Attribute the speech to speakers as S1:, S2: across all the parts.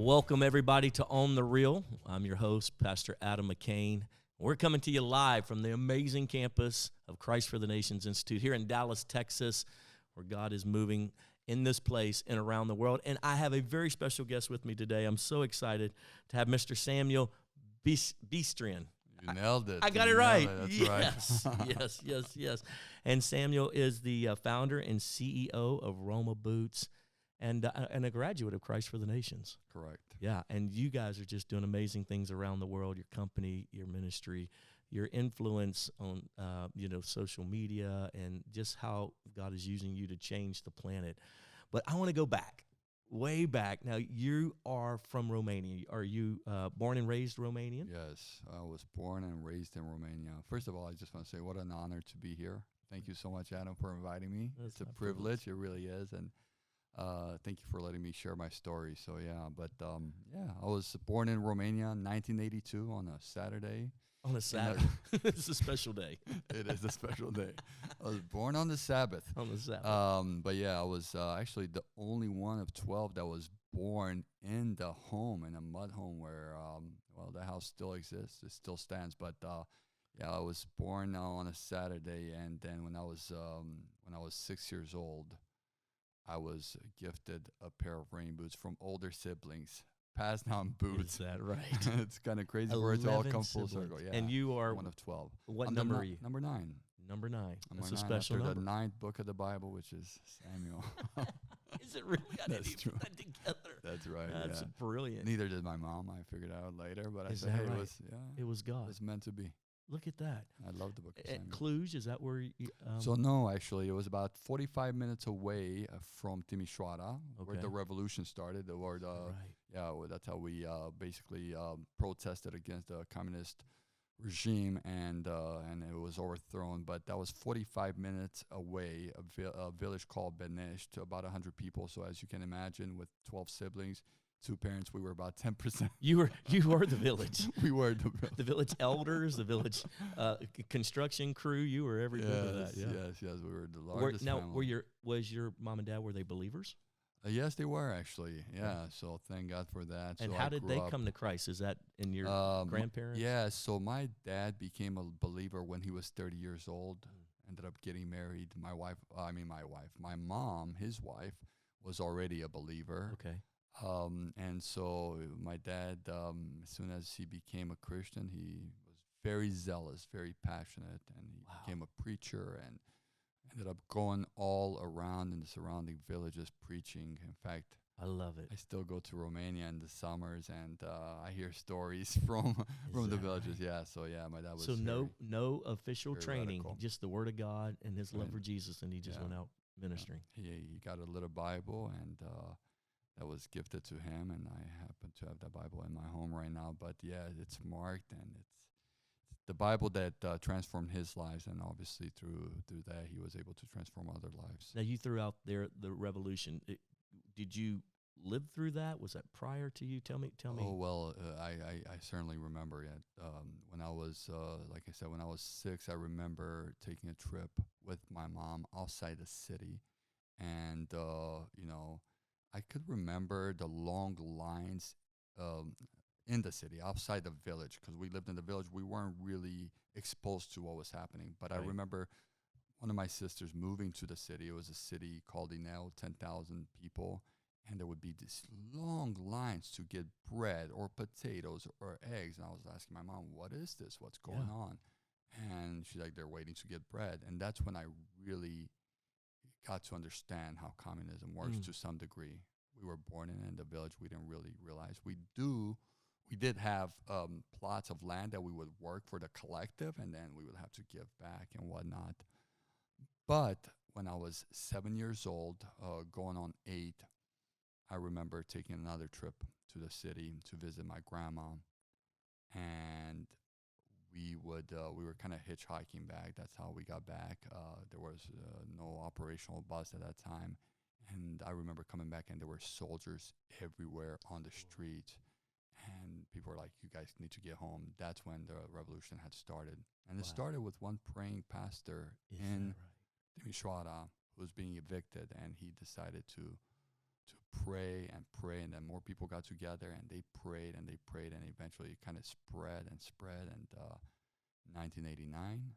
S1: Welcome, everybody, to On the Real. I'm your host, Pastor Adam McCain. We're coming to you live from the amazing campus of Christ for the Nations Institute here in Dallas, Texas, where God is moving in this place and around the world. And I have a very special guest with me today. I'm so excited to have Mr. Samuel Bistrian.
S2: You nailed it.
S1: I got it right.
S2: That's
S1: yes,
S2: right.
S1: yes. And Samuel is the founder and CEO of ROMA Boots and a graduate of Christ for the Nations.
S2: Correct.
S1: Yeah, and you guys are just doing amazing things around the world, your company, your ministry, your influence on, social media, and just how God is using you to change the planet. But I want to go back, way back. Now, you are from Romania. Are you born and raised Romanian?
S2: Yes, I was born and raised in Romania. First of all, I just want to say what an honor to be here. Thank you so much, Adam, for inviting me. It's a privilege. It really is. And thank you for letting me share my story. So, I was born in Romania in 1982 on a Saturday.
S1: On a Saturday. It's a special day.
S2: It is a special day. I was born on the Sabbath.
S1: On the Sabbath.
S2: I was actually the only one of 12 that was born in the home, in a mud home where, the house still exists. It still stands. But, I was born on a Saturday. And then when I was 6 years old, I was gifted a pair of rain boots from older siblings. Passed down boots.
S1: Is that right?
S2: It's kind of crazy where it's all come full circle. Yeah.
S1: And you are
S2: one of 12.
S1: What number are you?
S2: Number 9.
S1: Number 9. That's a
S2: nine
S1: special
S2: after
S1: number.
S2: the 9th book of the Bible, which is Samuel.
S1: Is it really? I didn't
S2: That's
S1: even
S2: true.
S1: put that together.
S2: That's right.
S1: That's
S2: yeah.
S1: brilliant.
S2: Neither did my mom. I figured out later, but I
S1: Is
S2: said,
S1: that
S2: hey,
S1: right?
S2: it
S1: was God.
S2: was meant to be.
S1: Look at that.
S2: I love the book of
S1: At
S2: Samuel.
S1: Cluj, is that where you...
S2: So no, actually, it was about 45 minutes away from Timișoara, where the revolution started. That's how we basically protested against the communist regime, and it was overthrown. But that was 45 minutes away, a village called Benești, to about 100 people. So as you can imagine, with 12 siblings, 2 parents, we were about 10%.
S1: You were the village.
S2: We were the village.
S1: The village elders, the village construction crew. You were every bit of that. Yeah.
S2: Yes. We were the largest family.
S1: Was your mom and dad, were they believers?
S2: Yes, they were actually. Yeah, so thank God for that.
S1: And
S2: so
S1: how did they come to Christ? Is that in your grandparents?
S2: Yeah, so my dad became a believer when he was 30 years old. Ended up getting married. My mom, his wife, was already a believer.
S1: Okay.
S2: And so my dad, as soon as he became a Christian, he was very zealous, very passionate, and he became a preacher and ended up going all around in the surrounding villages preaching. In fact,
S1: I love it.
S2: I still go to Romania in the summers, and I hear stories from the villages. Right? Yeah, so my dad was
S1: no official training,
S2: radical.
S1: Just the Word of God and his love for Jesus, and he just went out ministering.
S2: He got a little Bible, and that was gifted to him, and I happen to have that Bible in my home right now. But it's marked, and it's the Bible that transformed his lives, and obviously through that he was able to transform other lives.
S1: Now you threw out there the revolution. Did you live through that? Was that prior to you? Tell me.
S2: Oh well, I certainly remember it. When I was like I said, when I was 6, I remember taking a trip with my mom outside the city, and I could remember the long lines in the city, outside the village, because we lived in the village. We weren't really exposed to what was happening. But right. I remember one of my sisters moving to the city. It was a city called Neiman, 10,000 people, and there would be these long lines to get bread or potatoes or eggs. And I was asking my mom, what is this? What's going on? And she's like, they're waiting to get bread. And that's when I really got to understand how communism works to some degree. We were born in the village. We didn't really realize. We did have plots of land that we would work for the collective, and then we would have to give back and whatnot. But when I was 7 years old, going on 8, I remember taking another trip to the city to visit my grandma, and we were kind of hitchhiking back. That's how we got back. There was no operational bus at that time. And I remember coming back, and there were soldiers everywhere on the street. And people were like, you guys need to get home. That's when the revolution had started. And it started with one praying pastor in Timișoara who was being evicted. And he decided to pray and pray, and then more people got together, and they prayed, and eventually it kind of spread and spread. And 1989,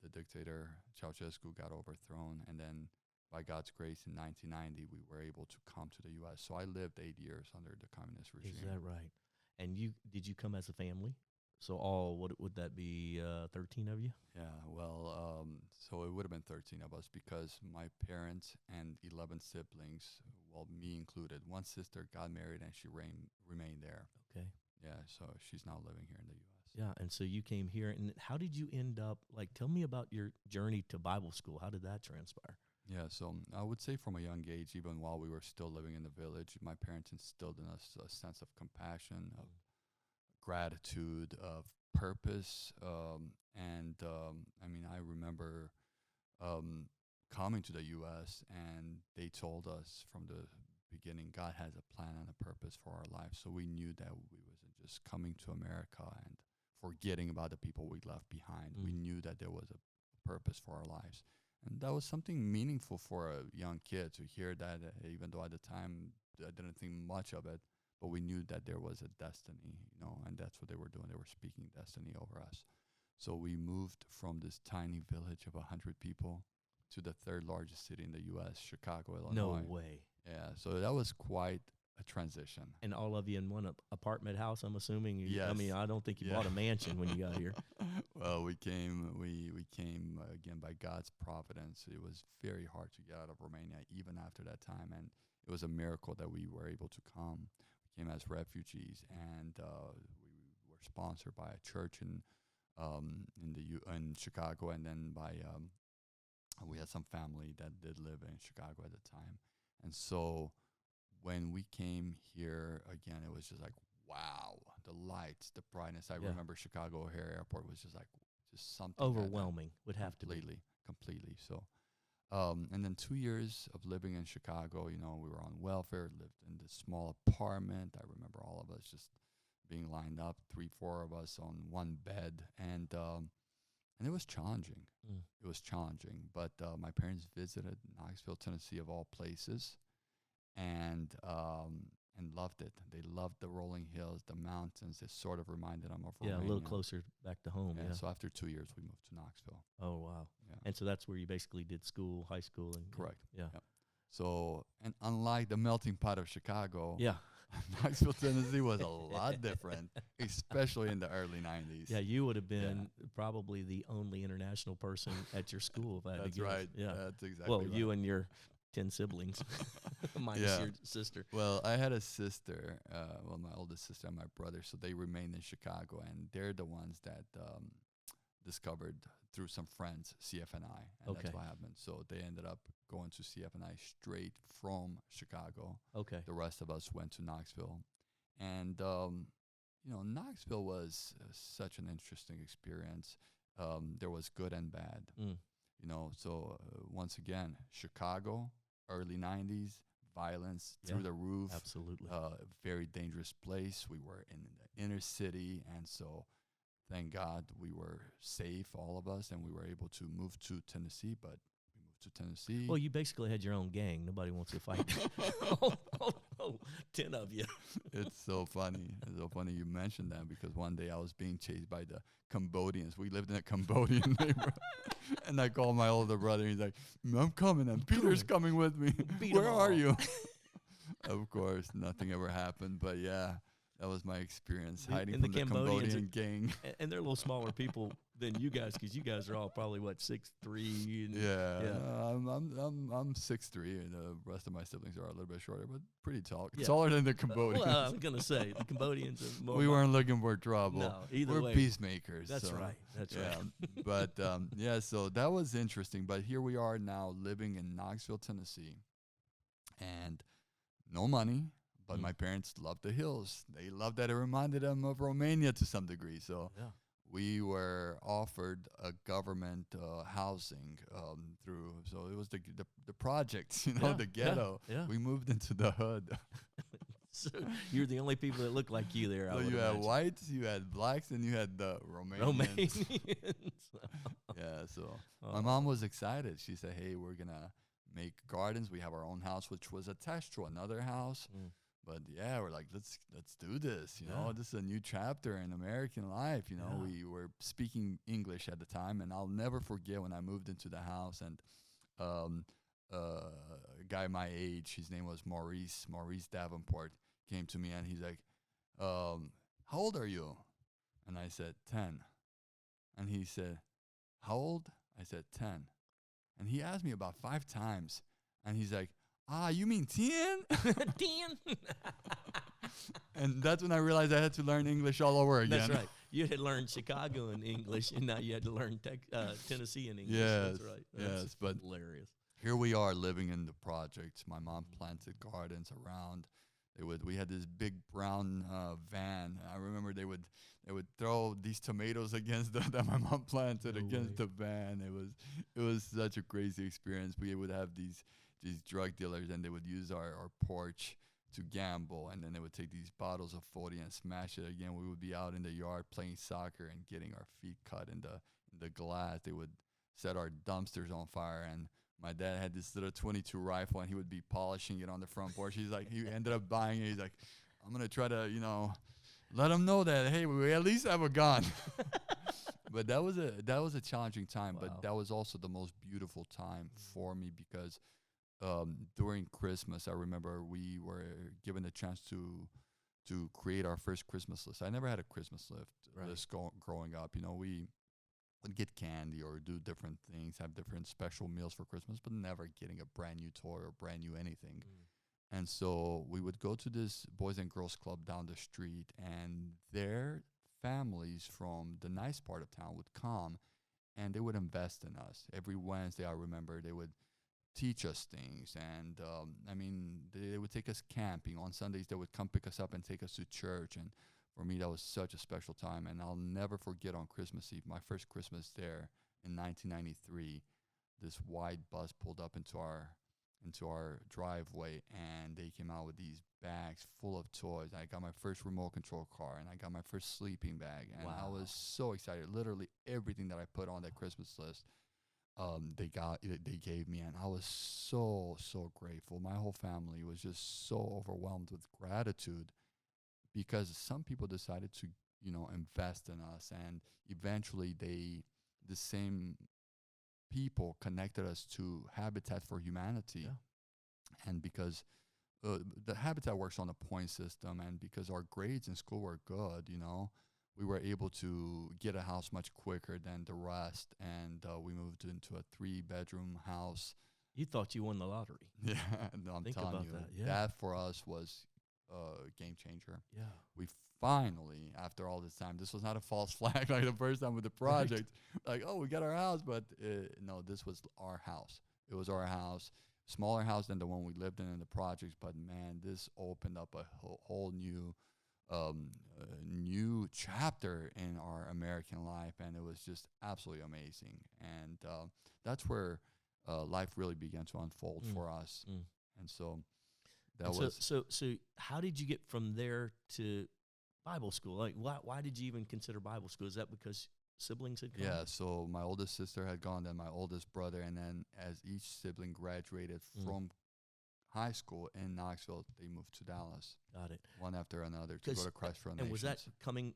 S2: the dictator Ceausescu got overthrown, and then by God's grace, in 1990, we were able to come to the U.S. So I lived 8 years under the communist regime.
S1: Is that right? And did you come as a family? So all, what would that be, 13 of you?
S2: Yeah, well, so it would have been 13 of us because my parents and 11 siblings, well, me included, one sister got married and she remained there.
S1: Okay.
S2: Yeah, so she's now living here in the U.S.
S1: Yeah, and so you came here, and how did you end up, tell me about your journey to Bible school. How did that transpire?
S2: Yeah, so I would say from a young age, even while we were still living in the village, my parents instilled in us a sense of compassion, of gratitude, of purpose. I remember coming to the U.S. and they told us from the beginning, God has a plan and a purpose for our life. So we knew that we wasn't just coming to America and forgetting about the people we left behind. We knew that there was a purpose for our lives. And that was something meaningful for a young kid to hear that, even though at the time I didn't think much of it, but we knew that there was a destiny, and that's what they were doing. They were speaking destiny over us. So we moved from this tiny village of 100 people to the third largest city in the U.S., Chicago, Illinois.
S1: No way.
S2: Yeah, so that was quite a transition.
S1: And all of you in one apartment house, I'm assuming?
S2: Yes.
S1: I mean, I don't think you bought a mansion when you got here.
S2: Well, we came again by God's providence. It was very hard to get out of Romania even after that time, and it was a miracle that we were able to come. We came as refugees, and we were sponsored by a church in Chicago, and then we had some family that did live in Chicago at the time. And so when we came here again, it was just like, wow, the lights, the brightness. I remember Chicago O'Hare Airport was just something
S1: overwhelming would have to be.
S2: Completely. So, and then 2 years of living in Chicago, we were on welfare, lived in this small apartment. I remember all of us just being lined up, 3-4 of us on one bed, and it was challenging. It was challenging, but my parents visited Knoxville, Tennessee, of all places, and loved it. They loved the rolling hills, the mountains. It sort of reminded them of Romania.
S1: Yeah, a little closer back to home. Yeah.
S2: So after 2 years, we moved to Knoxville.
S1: Oh, wow.
S2: Yeah.
S1: And so that's where you basically did school, high school. And
S2: Correct.
S1: Yeah.
S2: So, and unlike the melting pot of Chicago,
S1: yeah,
S2: Knoxville, Tennessee was a lot different, especially in the early 90s.
S1: Yeah, you would have been probably the only international person at your school. If I had
S2: That's
S1: to guess.
S2: right.
S1: Yeah.
S2: That's exactly right.
S1: You and your 10 siblings, minus your sister.
S2: Well, I had a sister, my oldest sister and my brother, so they remained in Chicago, and they're the ones that discovered through some friends CFNI, and that's what happened. So they ended up going to CFNI straight from Chicago.
S1: Okay.
S2: The rest of us went to Knoxville, and Knoxville was such an interesting experience. There was good and bad. So once again, Chicago, early 90s, violence through the roof.
S1: Absolutely.
S2: Very dangerous place. We were in the inner city, and so thank God we were safe, all of us, and we were able to move to Tennessee, but we moved to Tennessee.
S1: Well, you basically had your own gang. Nobody wants to fight. 10 of you.
S2: It's so funny. It's so funny you mentioned that, because one day I was being chased by the Cambodians. We lived in a Cambodian neighborhood. And I called my older brother. He's like, I'm coming, and Peter's coming with me. Where are you? Of course, nothing ever happened. But yeah, that was my experience, hiding from the Cambodian gang.
S1: And they're a little smaller people than you guys, because you guys are all probably, 6'3"?
S2: I'm 6'3", and the rest of my siblings are a little bit shorter, but pretty tall. Taller than the Cambodians.
S1: Well, I was going to say, the Cambodians are more...
S2: We weren't looking for trouble.
S1: No, either
S2: We're
S1: way.
S2: Peacemakers.
S1: That's right. That's right.
S2: But, so that was interesting. But here we are now living in Knoxville, Tennessee, and no money. But my parents loved the hills. They loved that it reminded them of Romania to some degree. So we were offered a government housing so it was the projects, the ghetto.
S1: Yeah.
S2: We moved into the hood.
S1: So you're the only people that look like you there.
S2: So you had whites, you had blacks, and you had the Romanians.
S1: Romanians.
S2: So my mom was excited. She said, hey, we're going to make gardens. We have our own house, which was attached to another house. But yeah, we're like, let's do this. You know, this is a new chapter in American life. You know, we were speaking English at the time, and I'll never forget when I moved into the house, and a guy my age, his name was Maurice Davenport, came to me and he's like, how old are you? And I said, 10. And he said, how old? I said, 10. And he asked me about 5 times. And he's like, you mean 10?
S1: 10?
S2: And that's when I realized I had to learn English all over again.
S1: That's right. You had learned Chicago in English, and now you had to learn Tennessee in English.
S2: Yes,
S1: that's right. That's
S2: but
S1: hilarious.
S2: Here we are living in the projects. My mom planted gardens around. We had this big brown van. I remember they would throw these tomatoes against that my mom planted against the van. It was such a crazy experience. We would have these drug dealers, and they would use our porch to gamble, and then they would take these bottles of 40 and smash it again. We would be out in the yard playing soccer and getting our feet cut in the glass. They would set our dumpsters on fire, and my dad had this little 22 rifle, and he would be polishing it on the front porch. He ended up buying it. He's like, I'm going to try to, let them know that, hey, we at least have a gun. But that was a challenging time, but that was also the most beautiful time for me, because during Christmas, I remember we were given a chance to create our first Christmas list. I never had a Christmas list growing up. We would get candy or do different things, have different special meals for Christmas, but never getting a brand new toy or brand new anything. And so we would go to this Boys and Girls Club down the street, and their families from the nice part of town would come, and they would invest in us. Every Wednesday, I remember, they would teach us things, and they would take us camping. On Sundays, they would come pick us up and take us to church, and for me, that was such a special time. And I'll never forget on Christmas Eve, my first Christmas there in 1993, this white bus pulled up into our driveway, and they came out with these bags full of toys. I got my first remote control car, and I got my first sleeping bag, and I was so excited. Literally everything that I put on that Christmas list, they gave me, and I was so grateful. My whole family was just so overwhelmed with gratitude, because some people decided to invest in us, and eventually the same people connected us to Habitat for Humanity. And because the Habitat works on a point system, and because our grades in school were good, we were able to get a house much quicker than the rest, and we moved into a 3-bedroom house.
S1: You thought you won the lottery.
S2: Yeah, no, I'm
S1: Think
S2: telling
S1: about
S2: you,
S1: that. Yeah.
S2: that for us was a game changer.
S1: Yeah.
S2: We finally, after all this time, this was not a false flag like the first time with the project. Like, oh, we got our house, but no, this was our house. It was our house, smaller house than the one we lived in the projects, but man, this opened up a whole new new chapter in our American life, and it was just absolutely amazing. And that's where life really began to unfold for us. And so
S1: so how did you get from there to Bible school? Like, why did you even consider Bible school? Is that because siblings had gone?
S2: Yeah, so my oldest sister had gone, then my oldest brother, and then as each sibling graduated from high school in Knoxville, they moved to Dallas.
S1: Got it.
S2: One after another to go to Christ for the Nations.
S1: And was that coming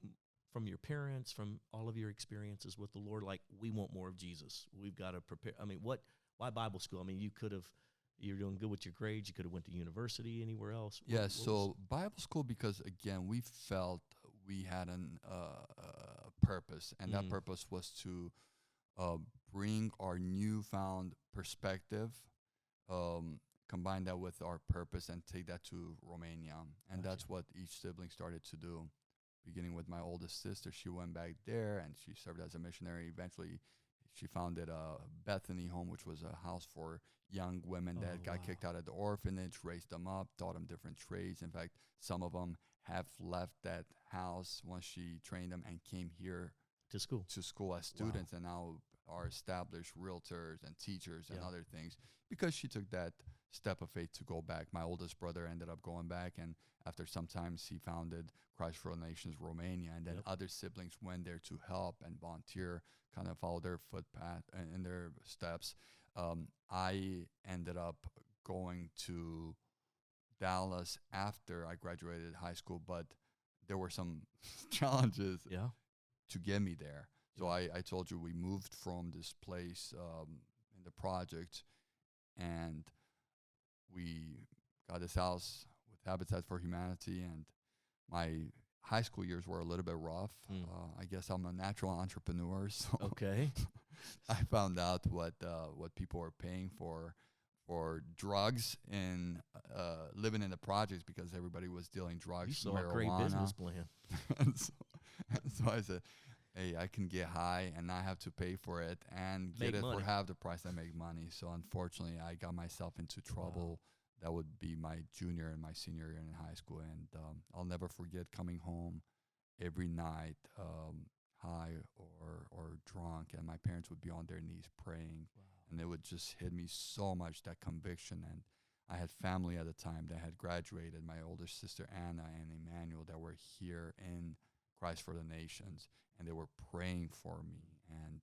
S1: from your parents, from all of your experiences with the Lord? Like, we want more of Jesus. We've got to prepare. I mean, why Bible school? I mean, you're doing good with your grades. You could have went to university anywhere else.
S2: So Bible school, because again, we felt we had a purpose, and that purpose was to bring our newfound perspective, combine that with our purpose, and take that to Romania. And that's what each sibling started to do. Beginning with my oldest sister, she went back there and she served as a missionary. Eventually, she founded a Bethany home, which was a house for young women that got kicked out of the orphanage, raised them up, taught them different trades. In fact, some of them have left that house once she trained them and came here
S1: to school
S2: as students, and now are established realtors and teachers and other things, because she took that step of faith to go back. My oldest brother ended up going back, and after some time he founded Christ for the Nations Romania, and then other siblings went there to help and volunteer, kind of follow their footpath and their steps. I ended up going to Dallas after I graduated high school, but there were some challenges
S1: Yeah.
S2: to get me there. So
S1: Yeah.
S2: I told you we moved from this place in the project, and we got this house with Habitat for Humanity, and my high school years were a little bit rough.
S1: Mm.
S2: I guess I'm a natural entrepreneur, so
S1: Okay.
S2: I found out what people are paying for drugs and living in the projects because everybody was dealing drugs,
S1: You saw
S2: marijuana.
S1: a great business plan.
S2: and so I said, hey, I can get high and not have to pay for it and
S1: Make
S2: get it
S1: money.
S2: for half the price I make money. So unfortunately, I got myself into trouble. That would be my junior and my senior year in high school. And I'll never forget coming home every night high or drunk, and my parents would be on their knees praying. And it would just hit me so much, that conviction. And I had family at the time that had graduated, my older sister Anna and Emmanuel, that were here in Christ for the Nations, and they were praying for me. And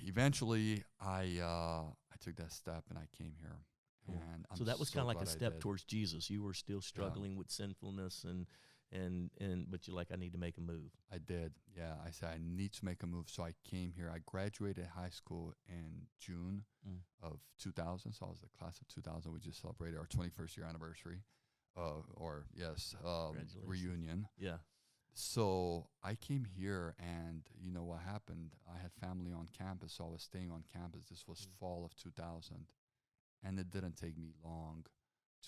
S2: eventually I took that step and I came here.
S1: Cool.
S2: And I'm
S1: So that was
S2: so
S1: kind of like a
S2: glad I
S1: step
S2: did.
S1: towards Jesus. You were still struggling with sinfulness but you're like, I need to make a move.
S2: I did. Yeah, I said I need to make a move. So I came here. I graduated high school in June of 2000. So I was the class of 2000. We just celebrated our 21st year anniversary. Reunion.
S1: Yeah.
S2: So I came here, and you know what happened? I had family on campus, so I was staying on campus. This was fall of 2000. And it didn't take me long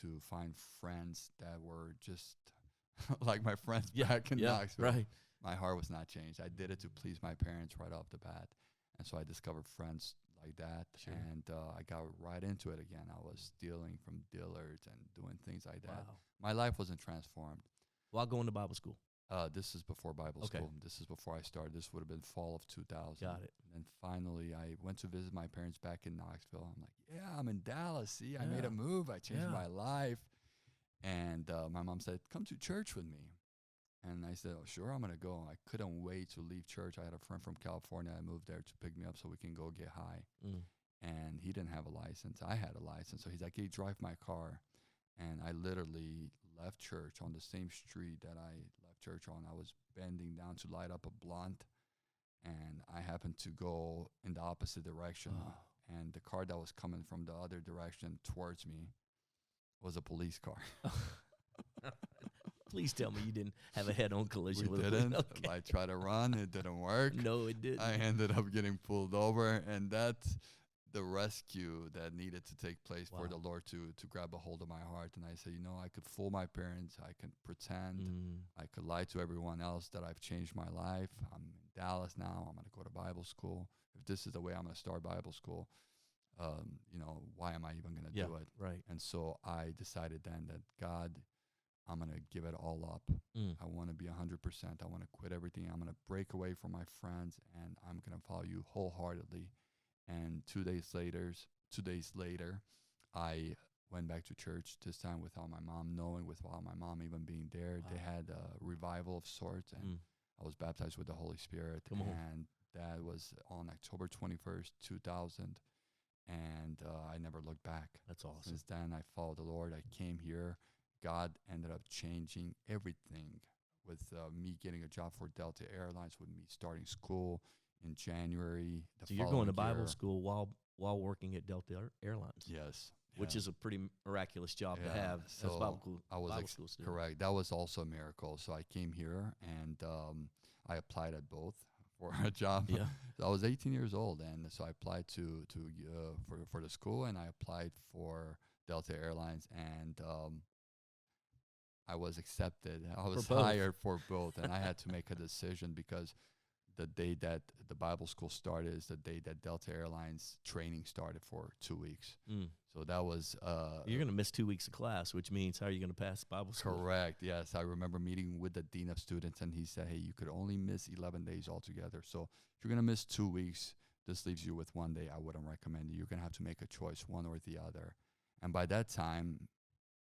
S2: to find friends that were just like my friends back in Knoxville.
S1: Right.
S2: My heart was not changed. I did it to please my parents right off the bat. And so I discovered friends like that.
S1: Sure.
S2: And I got right into it again. I was stealing from dealers and doing things like that.
S1: Wow.
S2: My life wasn't transformed.
S1: While going to Bible school.
S2: This is before Bible school. This is before I started. This would have been fall of 2000.
S1: Got it.
S2: And then finally, I went to visit my parents back in Knoxville. I'm like, yeah, I'm in Dallas. See, I made a move. I changed my life. And my mom said, come to church with me. And I said, oh, sure, I'm going to go. I couldn't wait to leave church. I had a friend from California. I moved there to pick me up so we can go get high. And he didn't have a license. I had a license. So he's like, hey, drive my car. And I literally left church on the same street that I left church on. I was bending down to light up a blunt, and I happened to go in the opposite direction. And the car that was coming from the other direction towards me was a police car.
S1: Please tell me you didn't have a head-on collision with
S2: didn't.
S1: a police.
S2: I tried to run. It didn't work.
S1: No, it didn't.
S2: I ended up getting pulled over, and that's the rescue that needed to take place for the Lord to grab a hold of my heart. And I said, you know, I could fool my parents. I could pretend. I could lie to everyone else that I've changed my life. I'm in Dallas now. I'm going to go to Bible school. If this is the way I'm going to start Bible school, you know, why am I even going to do it?
S1: Right.
S2: And so I decided then that, God, I'm going to give it all up. I want to be 100%. I want to quit everything. I'm going to break away from my friends, and I'm going to follow you wholeheartedly. And 2 days later, I went back to church, this time without my mom knowing, without my mom even being there. They had a revival of sorts, and I was baptized with the Holy Spirit. And that was on October 21st, 2000. And I never looked back.
S1: That's awesome.
S2: Since then, I followed the Lord. I came here. God ended up changing everything with me getting a job for Delta Airlines, with me starting school in January.
S1: So you're going to Bible school while working at Delta Airlines.
S2: Yes.
S1: Which is a pretty miraculous job to have
S2: so
S1: as Bible school student.
S2: Correct. That was also a miracle. So I came here, and I applied at both for a job.
S1: Yeah.
S2: So I was 18 years old, and so I applied for the school, and I applied for Delta Airlines, and I was accepted. I was hired for both, and I had to make a decision because the day that the Bible school started is the day that Delta Airlines training started for 2 weeks. So that was...
S1: You're going to miss 2 weeks of class, which means how are you going to pass Bible school?
S2: Correct, yes. I remember meeting with the dean of students, and he said, hey, you could only miss 11 days altogether. So if you're going to miss 2 weeks, this leaves you with 1 day. I wouldn't recommend it. You're going to have to make a choice, one or the other. And by that time,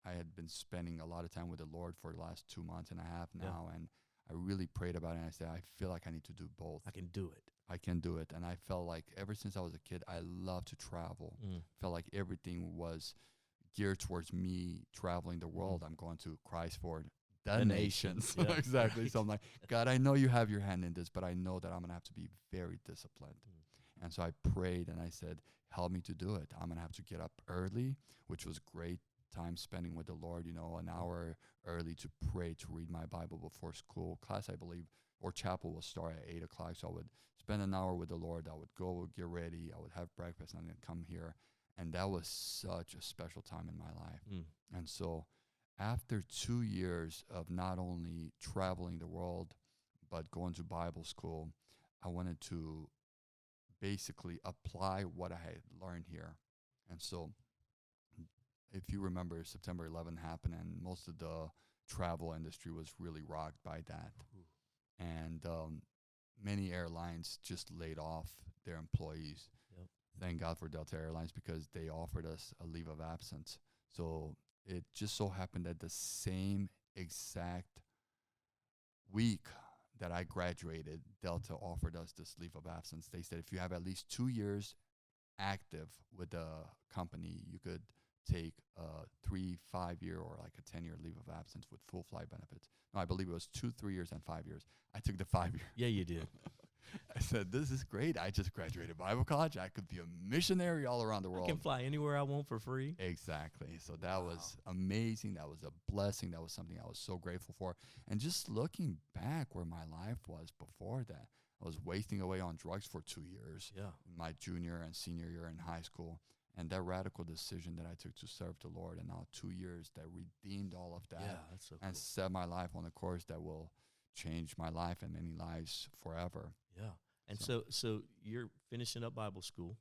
S2: I had been spending a lot of time with the Lord for the last 2 months and a half now, and I really prayed about it, and I said, I feel like I need to do both.
S1: I can do it.
S2: I can do it. And I felt like ever since I was a kid, I loved to travel. Felt like everything was geared towards me traveling the world. I'm going to Christ for the nations.
S1: Yeah,
S2: exactly.
S1: right.
S2: So I'm like, God, I know you have your hand in this, but I know that I'm going to have to be very disciplined. And so I prayed and I said, help me to do it. I'm going to have to get up early, which was great time spending with the Lord, you know, an hour early to pray, to read my Bible before school. Class, I believe, or chapel will start at 8 o'clock. So I would spend an hour with the Lord. I would go get ready. I would have breakfast and then come here. And that was such a special time in my life. And so after 2 years of not only traveling the world, but going to Bible school, I wanted to basically apply what I had learned here. And so if you remember, September 11 happened, and most of the travel industry was really rocked by that. And many airlines just laid off their employees. Thank God for Delta Airlines, because they offered us a leave of absence. So it just so happened that the same exact week that I graduated, Delta offered us this leave of absence. They said if you have at least 2 years active with the company, you could take a 3, 5 year or like a 10-year leave of absence with full flight benefits. No, I believe it was 2, 3 years and 5 years. I took the 5 year.
S1: Yeah, you did.
S2: I said, this is great. I just graduated Bible college. I could be a missionary all around the world.
S1: I can fly anywhere I want for free.
S2: Exactly. So that was amazing. That was a blessing. That was something I was so grateful for. And just looking back where my life was before that, I was wasting away on drugs for 2 years.
S1: Yeah.
S2: My junior and senior year in high school. And that radical decision that I took to serve the Lord, and now 2 years that redeemed all of that,
S1: Yeah, that's so
S2: and
S1: cool.
S2: set my life on a course that will change my life and many lives forever.
S1: Yeah. And so you're finishing up Bible school,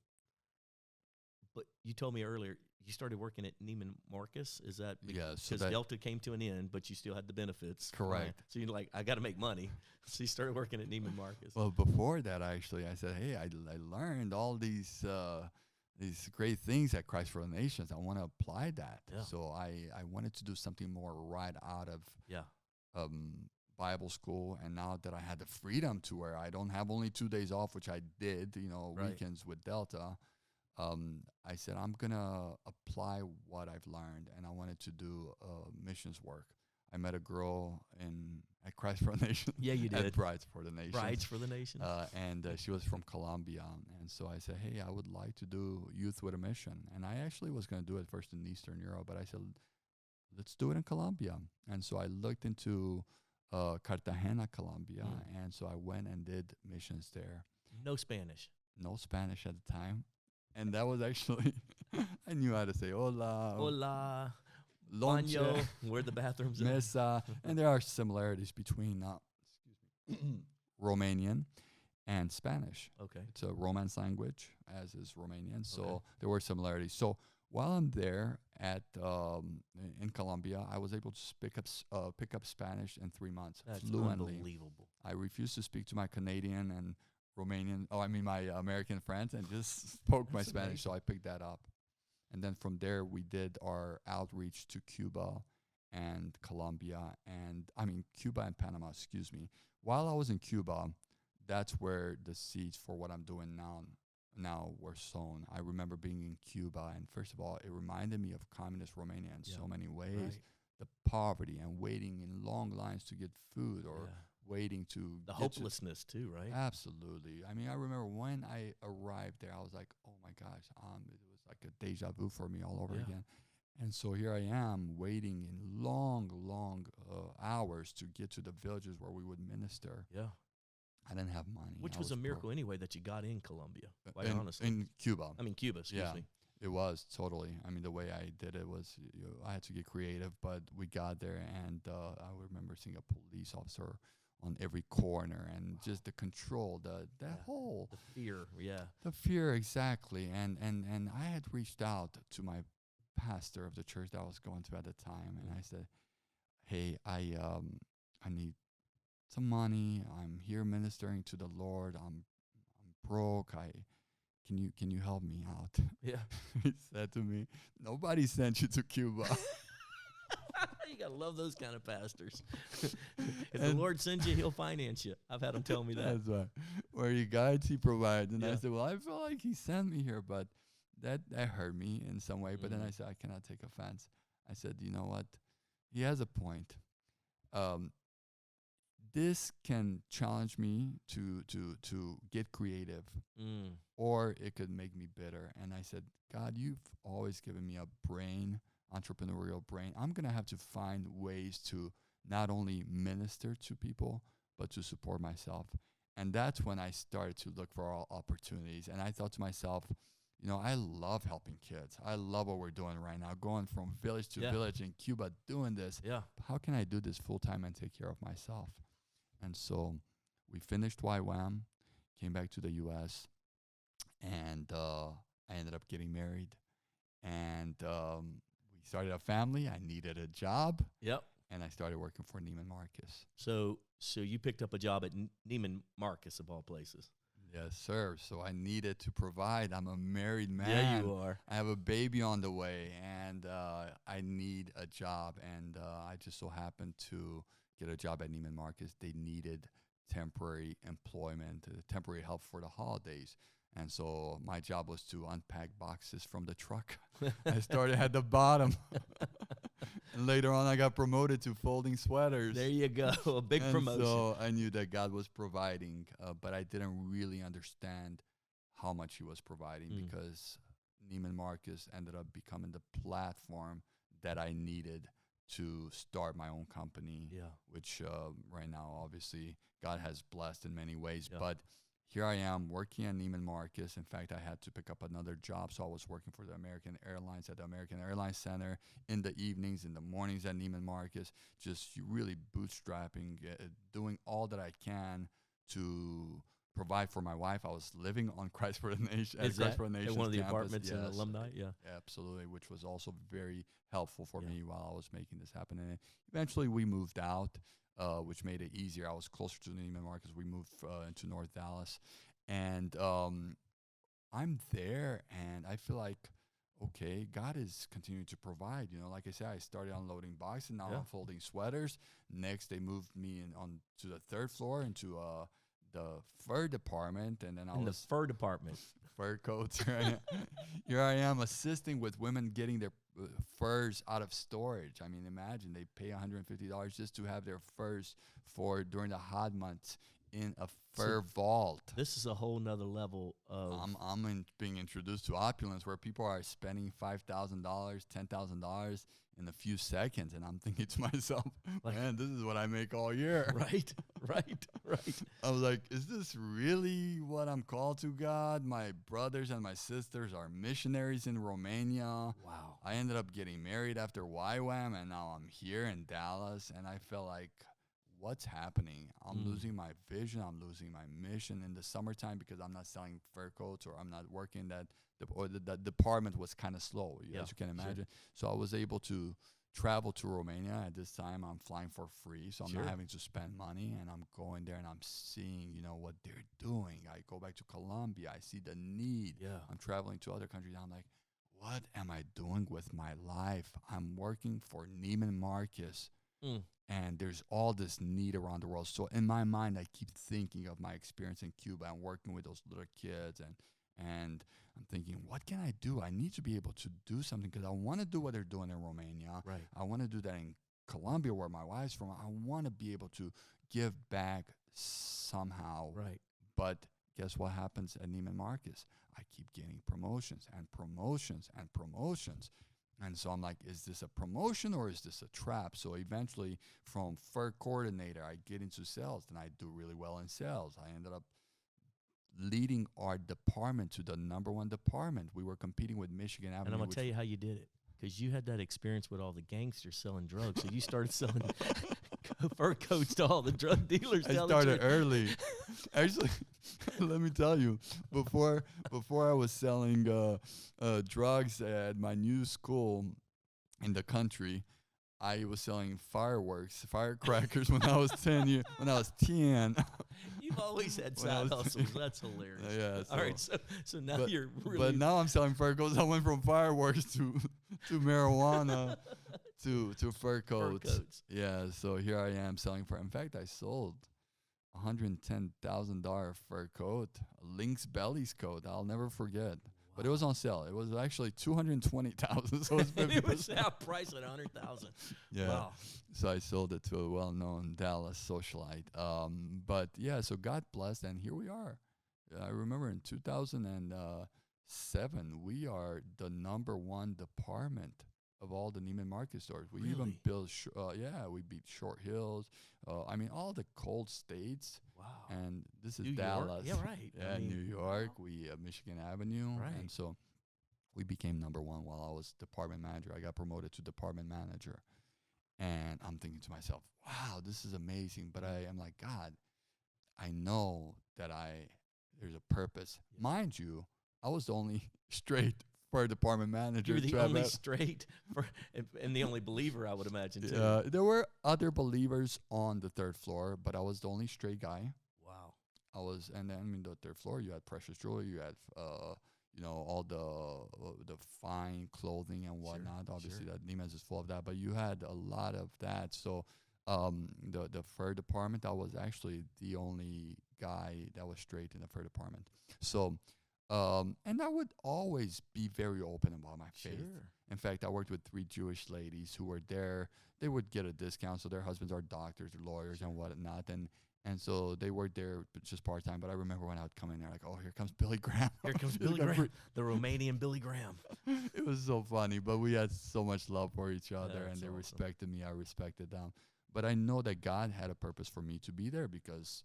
S1: but you told me earlier you started working at Neiman Marcus. Is that because Delta came to an end, but you still had the benefits?
S2: Correct.
S1: Right? So you're like, I got to make money. So you started working at Neiman Marcus.
S2: Well, before that, I said, hey, I learned all these great things at Christ for the Nations. I want to apply that.
S1: Yeah.
S2: So I wanted to do something more right out of Bible school. And now that I had the freedom to where I don't have only 2 days off, which I did, weekends with Delta, I said, I'm going to apply what I've learned. And I wanted to do missions work. I met a girl at Christ for the Nations.
S1: Yeah, you did.
S2: At Brides for the Nations.
S1: Brides for the Nations.
S2: And she was from Colombia. And so I said, hey, I would like to do Youth with a Mission. And I actually was going to do it first in Eastern Europe, but I said, let's do it in Colombia. And so I looked into Cartagena, Colombia. And so I went and did missions there.
S1: No Spanish.
S2: No Spanish at the time. And that was actually, I knew how to say hola.
S1: Hola.
S2: Lonche,
S1: Baño, where the bathrooms are.
S2: Mesa. And there are similarities between Romanian and Spanish.
S1: Okay.
S2: It's a Romance language, as is Romanian. So there were similarities. So while I'm there at in Colombia, I was able to pick up Spanish in 3 months.
S1: That's
S2: fluently.
S1: Unbelievable.
S2: I refused to speak to my Canadian and my American friends, and just spoke my Spanish. Amazing. So I picked that up. And then from there, we did our outreach to Cuba and Colombia, Cuba and Panama, excuse me. While I was in Cuba, that's where the seeds for what I'm doing now were sown. I remember being in Cuba, and first of all, it reminded me of communist Romania in so many ways. Right. The poverty and waiting in long lines to get food, or waiting to
S1: the hopelessness too, right?
S2: Absolutely. I mean, I remember when I arrived there, I was like, oh my gosh, it was like a deja vu for me all over again. And so here I am waiting in long hours to get to the villages where we would minister.
S1: Yeah.
S2: I didn't have money.
S1: Which was a miracle anyway that you got in Colombia, quite honestly.
S2: In Cuba.
S1: Cuba, excuse me.
S2: It was, totally. I mean, the way I did it was, I had to get creative, but we got there, and I remember seeing a police officer on every corner, and just the control, the
S1: fear,
S2: the fear, exactly. And I had reached out to my pastor of the church that I was going to at the time, and I said, hey, I need some money. I'm here ministering to the Lord. I'm broke. Can you help me out?
S1: Yeah.
S2: He said to me, nobody sent you to Cuba.
S1: You got to love those kind of pastors. If the Lord sends you, he'll finance you. I've had them tell me that.
S2: That's right. Where he guides, he provides. And
S1: Yeah.
S2: I said, well, I feel like he sent me here, but that hurt me in some way. But then I said, I cannot take offense. I said, you know what? He has a point. This can challenge me to get creative, or it could make me bitter. And I said, God, you've always given me a brain, entrepreneurial brain. I'm going to have to find ways to not only minister to people, but to support myself. And that's when I started to look for all opportunities. And I thought to myself, you know, I love helping kids. I love what we're doing right now, going from village to village in Cuba, doing this.
S1: Yeah.
S2: How can I do this full time and take care of myself? And so we finished YWAM, came back to the U.S., and I ended up getting married. And we started a family. I needed a job.
S1: Yep.
S2: And I started working for Neiman Marcus.
S1: So you picked up a job at Neiman Marcus, of all places.
S2: Yes, sir. So I needed to provide. I'm a married man.
S1: Yeah, you are.
S2: I have a baby on the way, and I need a job. And I just so happened to get a job at Neiman Marcus. They needed temporary employment, temporary help for the holidays. And so my job was to unpack boxes from the truck. I started at the bottom. And later on, I got promoted to folding sweaters.
S1: There you go, a big promotion.
S2: So I knew that God was providing, but I didn't really understand how much he was providing because Neiman Marcus ended up becoming the platform that I needed to start my own company, which right now, obviously, God has blessed in many ways. But here I am working at Neiman Marcus. In fact, I had to pick up another job. So I was working for the American Airlines at the American Airlines Center in the evenings, in the mornings at Neiman Marcus, just really bootstrapping, doing all that I can to provide for my wife. I was living on Christ for the Nation.
S1: Is that one of the
S2: campus.
S1: apartments in Alumni? Yeah.
S2: Absolutely, which was also very helpful for me while I was making this happen. And eventually we moved out. Which made it easier. I was closer to Neiman Marcus. We moved into North Dallas. And I'm there, and I feel like, okay, God is continuing to provide. You know, like I said, I started unloading boxes. Now I'm folding sweaters. Next, they moved me on to the third floor into the fur department. And then
S1: the fur department.
S2: Fur coats. Right? Here I am assisting with women getting their furs out of storage. I mean, imagine they pay $150 just to have their furs for during the hot months in a fur vault.
S1: This is a whole nother level of...
S2: I'm being introduced to opulence where people are spending $5,000, $10,000 in a few seconds, and I'm thinking to myself, man, this is what I make all year.
S1: Right.
S2: I was like, is this really what I'm called to, God? My brothers and my sisters are missionaries in Romania.
S1: Wow.
S2: I ended up getting married after YWAM, and now I'm here in Dallas, and I felt like, what's happening? I'm losing my vision. I'm losing my mission in the summertime because I'm not selling fur coats or I'm not working that, the department was kind of slow, as you can imagine. Sure. So I was able to travel to Romania. At this time, I'm flying for free, so I'm not having to spend money, and I'm going there and I'm seeing, what they're doing. I go back to Colombia. I see the need.
S1: Yeah.
S2: I'm traveling to other countries. I'm like, what am I doing with my life? I'm working for Neiman Marcus. And there's all this need around the world. So in my mind, I keep thinking of my experience in Cuba and working with those little kids. And I'm thinking, what can I do? I need to be able to do something because I want to do what they're doing in Romania.
S1: Right.
S2: I want to do that in Colombia, where my wife's from. I want to be able to give back somehow.
S1: Right.
S2: But guess what happens at Neiman Marcus? I keep getting promotions and promotions and promotions. And so I'm like, is this a promotion or is this a trap? So eventually from fur coordinator, I get into sales, and I do really well in sales. I ended up leading our department to the #1 department. We were competing with Michigan Avenue.
S1: And I'm going to tell you how you did it. Because you had that experience with all the gangsters selling drugs. So you started selling fur coats to all the drug dealers.
S2: I started early. Actually, let me tell you, before I was selling drugs at my new school in the country, I was selling firecrackers when I was 10.
S1: You've always had side hustles. That's hilarious.
S2: Yeah.
S1: All right, so now you're really...
S2: But now I'm selling fur coats. I went from fireworks to marijuana. to fur coats.
S1: coats.
S2: Yeah, so here I am selling fur. In fact, I sold $110,000 fur coat, a lynx bellies coat. I'll never forget. But it was on sale. It was actually $220,000. So
S1: it was out priced at $100,000.
S2: Yeah.
S1: Wow.
S2: So I sold it to a well-known Dallas socialite. But yeah, so God blessed, and here we are. I remember in 2007, we are the #1 department of all the Neiman Marcus stores. We even
S1: Really?
S2: built, we beat Short Hills. I mean, all the cold states.
S1: Wow.
S2: And this is
S1: New York?
S2: Dallas.
S1: Yeah, right.
S2: Yeah,
S1: I mean,
S2: New York.
S1: wow.
S2: We Michigan Avenue.
S1: Right.
S2: And so we became #1 while I was department manager. I got promoted to department manager. And I'm thinking to myself, wow, this is amazing. But I am like, God, I know that there's a purpose.
S1: Yeah.
S2: Mind you, I was the only straight fur department manager.
S1: You were the only straight and the only believer, I would imagine, too.
S2: There were other believers on the 3rd floor, but I was the only straight guy.
S1: Wow.
S2: And then, I mean, the 3rd floor, you had precious jewelry, you had, all the fine clothing and whatnot.
S1: Sure,
S2: Obviously,
S1: sure.
S2: that Neiman's is full of that, but you had a lot of that. So, the fur department, I was actually the only guy that was straight in the fur department. So, and I would always be very open about my faith.
S1: Sure.
S2: In fact, I worked with 3 Jewish ladies who were there. They would get a discount, so their husbands are doctors or lawyers and whatnot, and so they worked there just part-time. But I remember when I would come in there, like, oh, here comes Billy Graham.
S1: Here comes Billy Graham, the Romanian Billy Graham.
S2: It was so funny, but we had so much love for each other,
S1: That's
S2: and they
S1: awesome.
S2: respected me. I respected them. But I know that God had a purpose for me to be there because,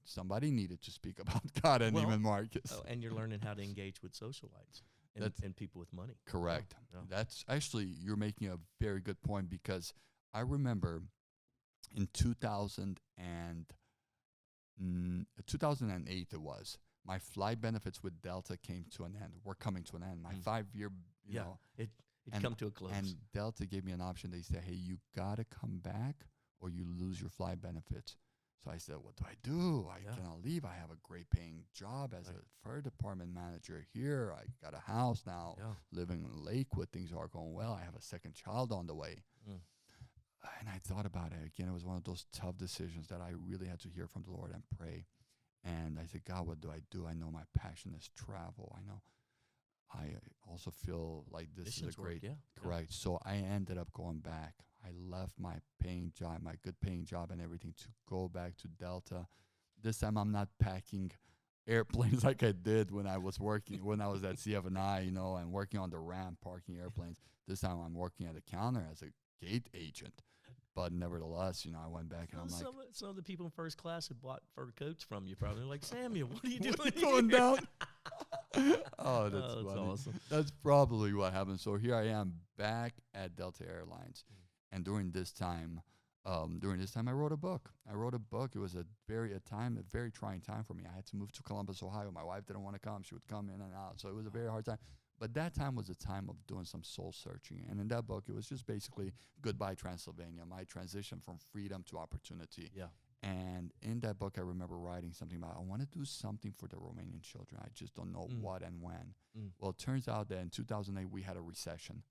S2: somebody needed to speak about God at Neiman Marcus.
S1: Oh, and you're learning how to engage with socialites and people with money.
S2: Correct.
S1: Oh.
S2: That's actually, you're making a very good point, because I remember in 2008 it was, my flight benefits with Delta came to an end. Were coming to an end. My 5-year,
S1: It come to a close.
S2: And Delta gave me an option. They said, hey, you got to come back or you lose your flight benefits. So I said, what do I do? I cannot leave. I have a great paying job as a fur department manager here. I got a house now, living in Lakewood. Things are going well. I have a 2nd child on the way. And I thought about it. Again, it was one of those tough decisions that I really had to hear from the Lord and pray. And I said, God, what do? I know my passion is travel. I know. I also feel like this is a great, correct. So I ended up going back. I left my paying job, my good paying job and everything, to go back to Delta. This time I'm not packing airplanes like I did when I was working, when I was at CF&I, and working on the ramp, parking airplanes. This time I'm working at a counter as a gate agent. But nevertheless, I went back and I'm like,
S1: some of the people in first class who bought fur coats from you probably like, Samuel, what are you doing?
S2: What are you going down? Oh, that's
S1: that's
S2: funny.
S1: awesome.
S2: That's probably what happened. So here I am back at Delta Airlines. And during this time, I wrote a book. It was a very trying time for me. I had to move to Columbus, Ohio. My wife didn't want to come. She would come in and out. So it was a very hard time. But that time was a time of doing some soul searching. And in that book, it was just basically Goodbye Transylvania, my transition from freedom to opportunity.
S1: Yeah.
S2: And in that book, I remember writing something about, I want to do something for the Romanian children. I just don't know what and when. Well, it turns out that in 2008, we had a recession.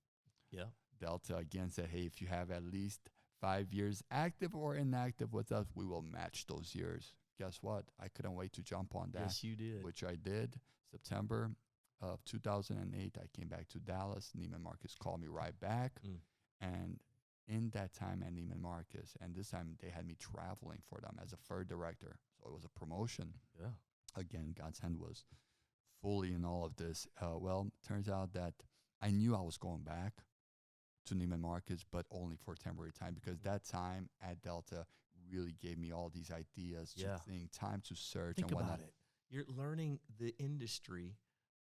S1: Yeah.
S2: Delta again said, hey, if you have at least 5 years active or inactive with us, we will match those years. Guess what? I couldn't wait to jump on that.
S1: Yes, you did.
S2: Which I did. September of 2008, I came back to Dallas. Neiman Marcus called me right back. And in that time at Neiman Marcus, and this time they had me traveling for them as a fur director. So it was a promotion.
S1: Yeah.
S2: Again, God's hand was fully in all of this. Turns out that I knew I was going back to Neiman Marcus, but only for a temporary time, because that time at Delta really gave me all these ideas to think, time to search
S1: Think
S2: and whatnot.
S1: about it. You're learning the industry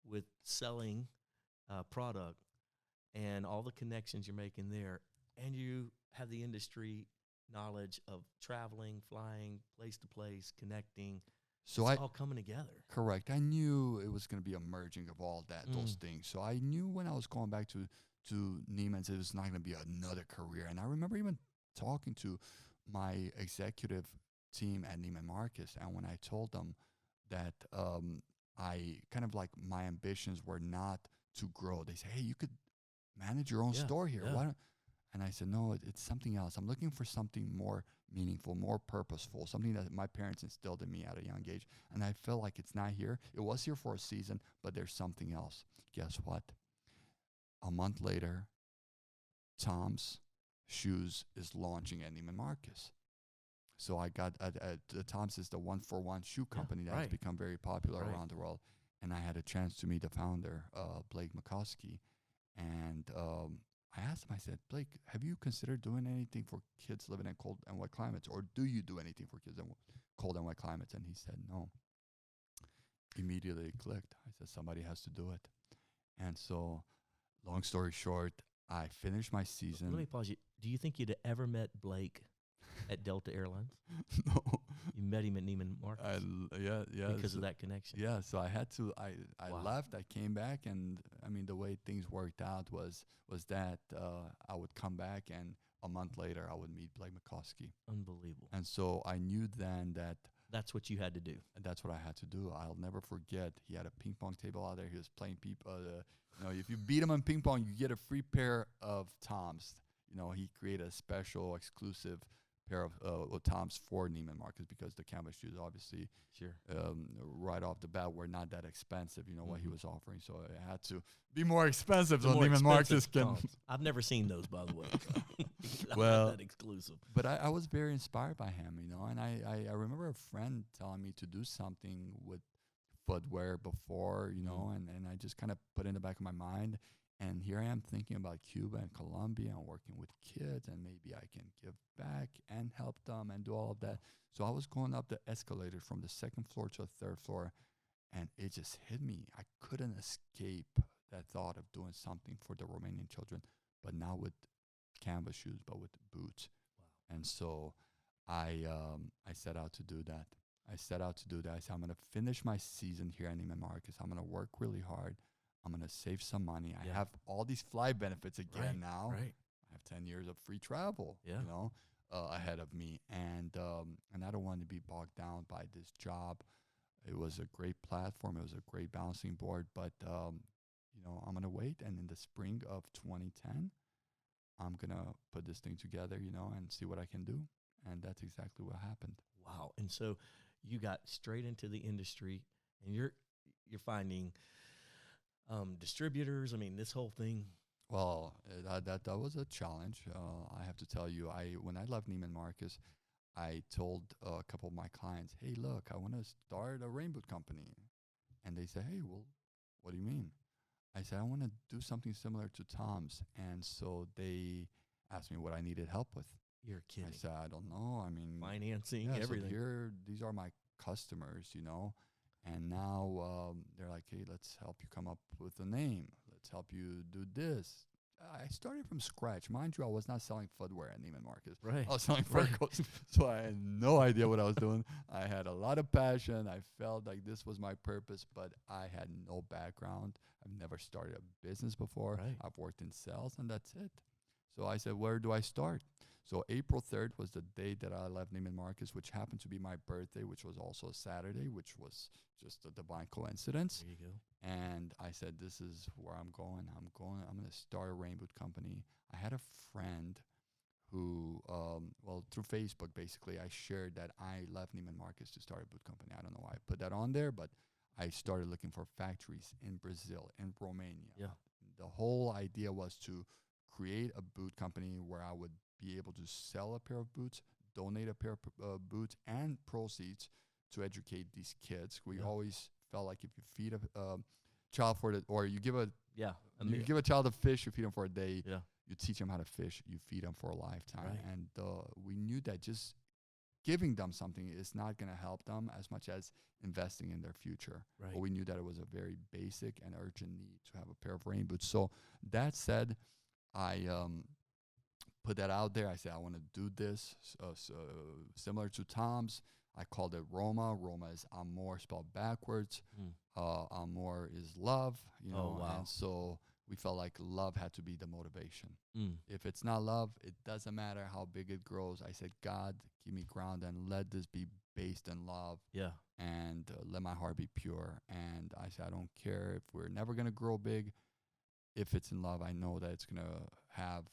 S1: with selling product and all the connections you're making there, and you have the industry knowledge of traveling, flying, place to place, connecting. So it's all coming together.
S2: Correct. I knew it was going to be a merging of all that, those things. So I knew when I was going back to Neiman's, it was not going to be another career. And I remember even talking to my executive team at Neiman Marcus, and when I told them that I kind of like my ambitions were not to grow, they say, hey, you could manage your own store here.
S1: Yeah.
S2: Why don't? And I said, no, it's something else. I'm looking for something more meaningful, more purposeful, something that my parents instilled in me at a young age. And I felt like it's not here. It was here for a season, but there's something else. Guess what? A month later, Tom's Shoes is launching at Neiman Marcus. So I got Tom's is the one-for-one shoe company that has become very popular around the world. And I had a chance to meet the founder, Blake McCoskey. And I asked him, I said, Blake, have you considered doing anything for kids living in cold and wet climates? Or do you do anything for kids in cold and wet climates? And he said, no. Immediately it clicked. I said, somebody has to do it. And so, long story short, I finished my season.
S1: Let me pause you. Do you think you'd ever met Blake at Delta Airlines?
S2: No.
S1: You met him at Neiman Marcus?
S2: Yeah.
S1: Because of that connection.
S2: Yeah, so I had to, I
S1: Wow.
S2: left, I came back, and I mean, the way things worked out was that I would come back, and a month later, I would meet Blake McCoskey.
S1: Unbelievable.
S2: And so I knew then that
S1: that's what you had to do.
S2: that's what I had to do. I'll never forget, he had a ping pong table out there. He was playing if you beat him in ping pong, you get a free pair of Toms. He created a special exclusive pair of Toms for Neiman Marcus because the canvas shoes, obviously, right off the bat, were not that expensive. What he was offering, so it had to be more expensive so Neiman Marcus can.
S1: I've never seen those, by the way.
S2: Well,
S1: not that exclusive.
S2: But I was very inspired by him, and I remember a friend telling me to do something with footwear before, and I just kind of put it in the back of my mind. And here I am thinking about Cuba and Colombia and working with kids, and maybe I can give back and help them and do all of that. So I was going up the escalator from the second floor to the third floor, and it just hit me. I couldn't escape that thought of doing something for the Romanian children, but not with canvas shoes, but with boots. Wow. And so I set out to do that. I said, I'm going to finish my season here at Neiman Marcus. I'm going to work really hard. I'm going to save some money. I have all these fly benefits again now.
S1: Right.
S2: I have 10 years of free travel, ahead of me. And I don't want to be bogged down by this job. It was a great platform. It was a great bouncing board. But, I'm going to wait. And in the spring of 2010, I'm going to put this thing together, and see what I can do. And that's exactly what happened.
S1: Wow. And so you got straight into the industry, and you're finding distributors. I mean, this whole thing.
S2: Well, that was a challenge. I have to tell you, when I left Neiman Marcus, I told a couple of my clients, hey, look, I want to start a rain boot company. And they said, hey, well, what do you mean? I said, I want to do something similar to Tom's. And so they asked me what I needed help with.
S1: You're kidding.
S2: I said, I don't know. I mean,
S1: financing, everything.
S2: So these are my customers, And now they're like, hey, let's help you come up with a name. Let's help you do this. I started from scratch. Mind you, I was not selling footwear at Neiman Marcus.
S1: Right.
S2: I was selling fur coats. So I had no idea what I was doing. I had a lot of passion. I felt like this was my purpose, but I had no background. I've never started a business before.
S1: Right.
S2: I've worked in sales, and that's it. So I said, where do I start? So April 3rd was the day that I left Neiman Marcus, which happened to be my birthday, which was also a Saturday, which was just a divine coincidence.
S1: There you go.
S2: And I said, this is where I'm going. I'm going to start a rain boot company. I had a friend who, through Facebook, basically, I shared that I left Neiman Marcus to start a boot company. I don't know why I put that on there, but I started looking for factories in Brazil, in Romania.
S1: Yeah.
S2: The whole idea was to create a boot company where I would be able to sell a pair of boots, donate a pair of boots, and proceeds to educate these kids. We always felt like if you feed a child you give a child a fish, you feed them for a day, you teach them how to fish, you feed them for a lifetime.
S1: Right.
S2: And we knew that just giving them something is not going to help them as much as investing in their future.
S1: Right.
S2: But we knew that it was a very basic and urgent need to have a pair of rain boots. So that said, I put that out there. I said, I want to do this similar to Tom's. I called it ROMA. ROMA is amor spelled backwards. Amor is love,
S1: Oh, wow.
S2: And so we felt like love had to be the motivation.
S1: Mm.
S2: If it's not love, it doesn't matter how big it grows. I said, God, keep me grounded and let this be based in love.
S1: Yeah.
S2: And let my heart be pure. And I said, I don't care if we're never going to grow big. if it's in love, I know that it's gonna have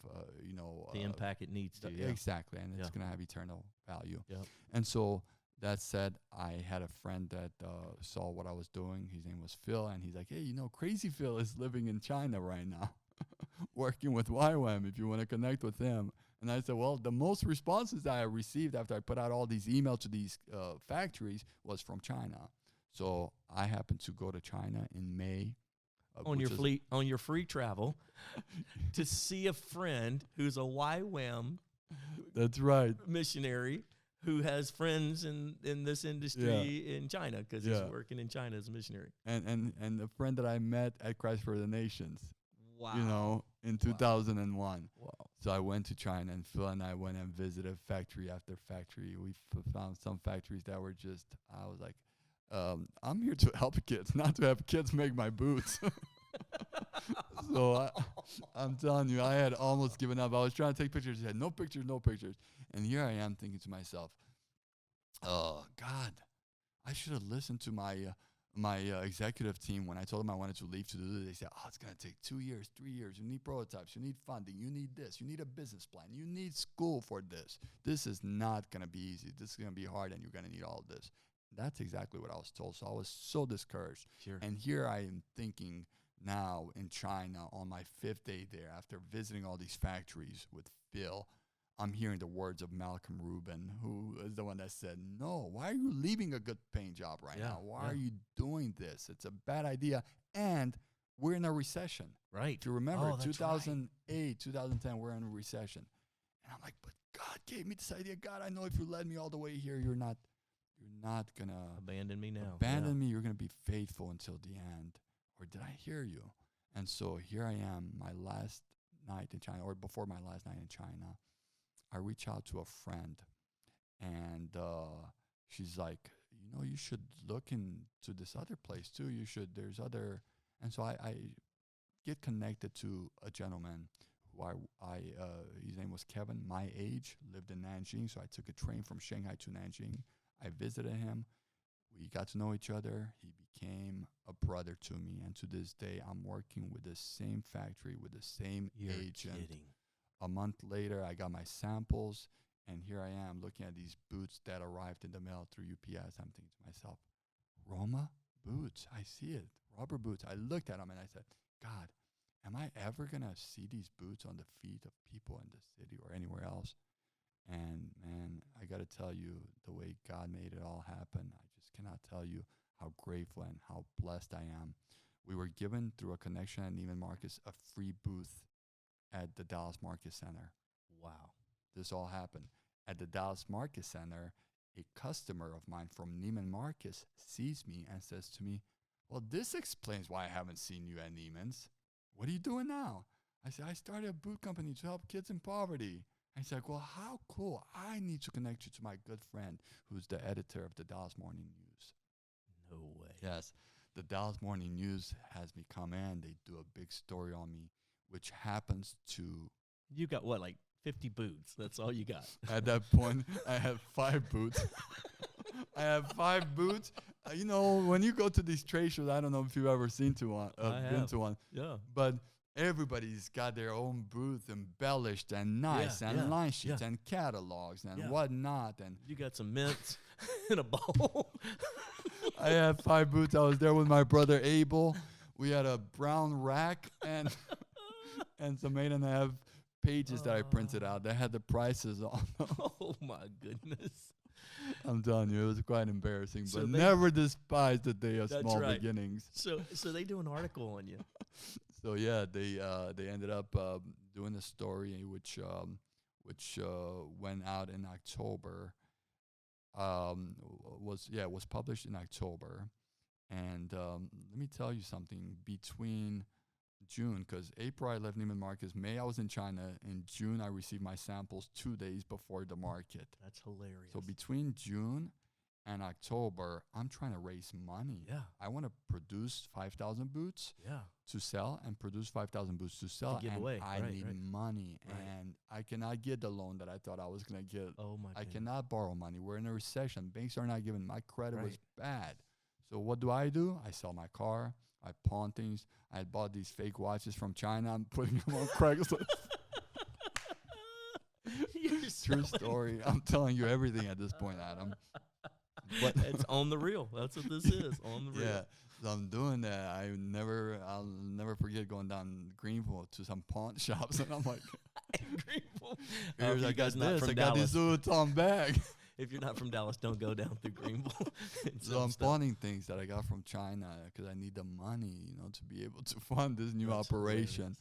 S1: The impact it needs to. Yeah.
S2: exactly, and it's
S1: Yeah.
S2: gonna have eternal value.
S1: Yep.
S2: And so that said, I had a friend that saw what I was doing. His name was Phil, and he's like, "Hey, Crazy Phil is living in China right now, working with YWAM. If you want to connect with him." And I said, "Well, the most responses that I received after I put out all these emails to these factories was from China." So I happened to go to China in May.
S1: On
S2: which
S1: your
S2: is-
S1: on your free travel to see a friend who's a YWAM
S2: That's right.
S1: missionary who has friends in this industry in China because he's working in China as a missionary.
S2: And a friend that I met at Christ for the Nations,
S1: Wow.
S2: in 2001.
S1: Wow.
S2: So I went to China, and Phil and I went and visited factory after factory. We found some factories that were just, I was like, I'm here to help kids, not to have kids make my boots. So I'm telling you, I had almost given up. I was trying to take pictures. I had no pictures, no pictures. And here I am thinking to myself, oh, God, I should have listened to my executive team when I told them I wanted to leave to do this. They said, oh, it's going to take 2 years, 3 years. You need prototypes. You need funding. You need this. You need a business plan. You need school for this. This is not going to be easy. This is going to be hard, and you're going to need all of this. That's exactly what I was told. So I was so discouraged.
S1: Sure.
S2: And here I am thinking now in China on my 5th day there, after visiting all these factories with Phil, I'm hearing the words of Malcolm Rubin, who is the one that said, no, why are you leaving a good paying job right now? Why are you doing this? It's a bad idea. And we're in a recession.
S1: Right.
S2: If you remember,
S1: that's
S2: 2008, 2010, we're in a recession. And I'm like, but God gave me this idea. God, I know if you led me all the way here, you're not going to
S1: abandon me now.
S2: Abandon me. You're going to be faithful until the end. Or did I hear you? And so here I am, my last night in China, or before my last night in China. I reach out to a friend, and she's like, you should look into this other place too. There's other. And so I get connected to a gentleman who his name was Kevin, my age, lived in Nanjing. So I took a train from Shanghai to Nanjing. I visited him. We got to know each other. He became a brother to me. And to this day, I'm working with the same factory, with the same agent.
S1: Kidding.
S2: A month later, I got my samples, and here I am looking at these boots that arrived in the mail through UPS. I'm thinking to myself, ROMA Boots, I see it, rubber boots. I looked at them and I said, God, am I ever going to see these boots on the feet of people in the city or anywhere else? And man, I got to tell you, the way God made it all happen, I just cannot tell you how grateful and how blessed I am. We were given through a connection at Neiman Marcus a free booth at the Dallas Market Center.
S1: Wow.
S2: This all happened. At the Dallas Market Center, a customer of mine from Neiman Marcus sees me and says to me, well, this explains why I haven't seen you at Neiman's. What are you doing now? I said, I started a boot company to help kids in poverty. And he's like, well, how cool. I need to connect you to my good friend who's the editor of the Dallas Morning News.
S1: No way.
S2: Yes. The Dallas Morning News has me come in. They do a big story on me, which happens to...
S1: You got what, like 50 boots? That's all you got.
S2: At that point, I have 5 boots. I have 5 boots. When you go to these trade shows, I don't know if you've ever been to one.
S1: Yeah.
S2: But everybody's got their own booth, embellished and nice, line sheets and catalogs and whatnot. And
S1: you got some mints in a bowl.
S2: I have 5 boots. I was there with my brother Abel. We had a brown rack and some 8.5 pages that I printed out that had the prices on them.
S1: Oh my goodness.
S2: I'm telling you, it was quite embarrassing,
S1: So
S2: but
S1: they-
S2: never despise the day of
S1: That's
S2: small
S1: right.
S2: beginnings.
S1: So they do an article on you.
S2: So yeah, they ended up doing a story which went out in October. Was published in October, and let me tell you something. Between June, because April I left Neiman Marcus, May I was in China, in June I received my samples 2 days before the market.
S1: That's hilarious.
S2: So between June and October, I'm trying to raise money.
S1: Yeah.
S2: I want to produce 5,000 boots to sell and produce 5,000 boots to sell.
S1: give
S2: and
S1: away.
S2: I
S1: Right,
S2: need
S1: right.
S2: money.
S1: Right.
S2: And I cannot get the loan that I thought I was going to get.
S1: Oh my
S2: I
S1: goodness.
S2: cannot borrow money. We're in a recession. Banks are not giving. My credit was
S1: Right.
S2: bad. So what do? I sell my car. I pawn things. I had bought these fake watches from China. I'm putting them on Craigslist. True story. I'm telling you everything at this point, Adam.
S1: But it's on the reel. That's what this is, on the reel.
S2: Yeah, so I'm doing that. I'll never forget going down Greenville to some pawn shops, and I'm like,
S1: Greenville.
S2: here's, I got this. I got
S1: Dallas.
S2: this Louis Vuitton bag.
S1: If you're not from Dallas, don't go down through Greenville.
S2: So I'm pawning things that I got from China because I need the money, to be able to fund this new operation.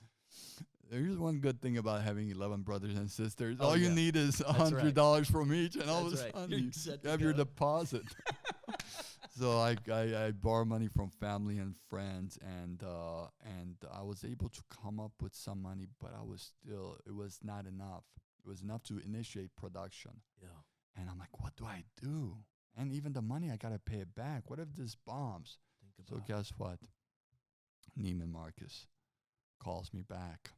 S2: There's one good thing about having 11 brothers and sisters. All you need is $100 from each, and all of a sudden you have your deposit. So I borrow money from family and friends, and I was able to come up with some money, but it was not enough. It was enough to initiate production.
S1: Yeah.
S2: And I'm like, what do I do? And even the money, I got to pay it back. What if this bombs? So guess what? Neiman Marcus calls me back.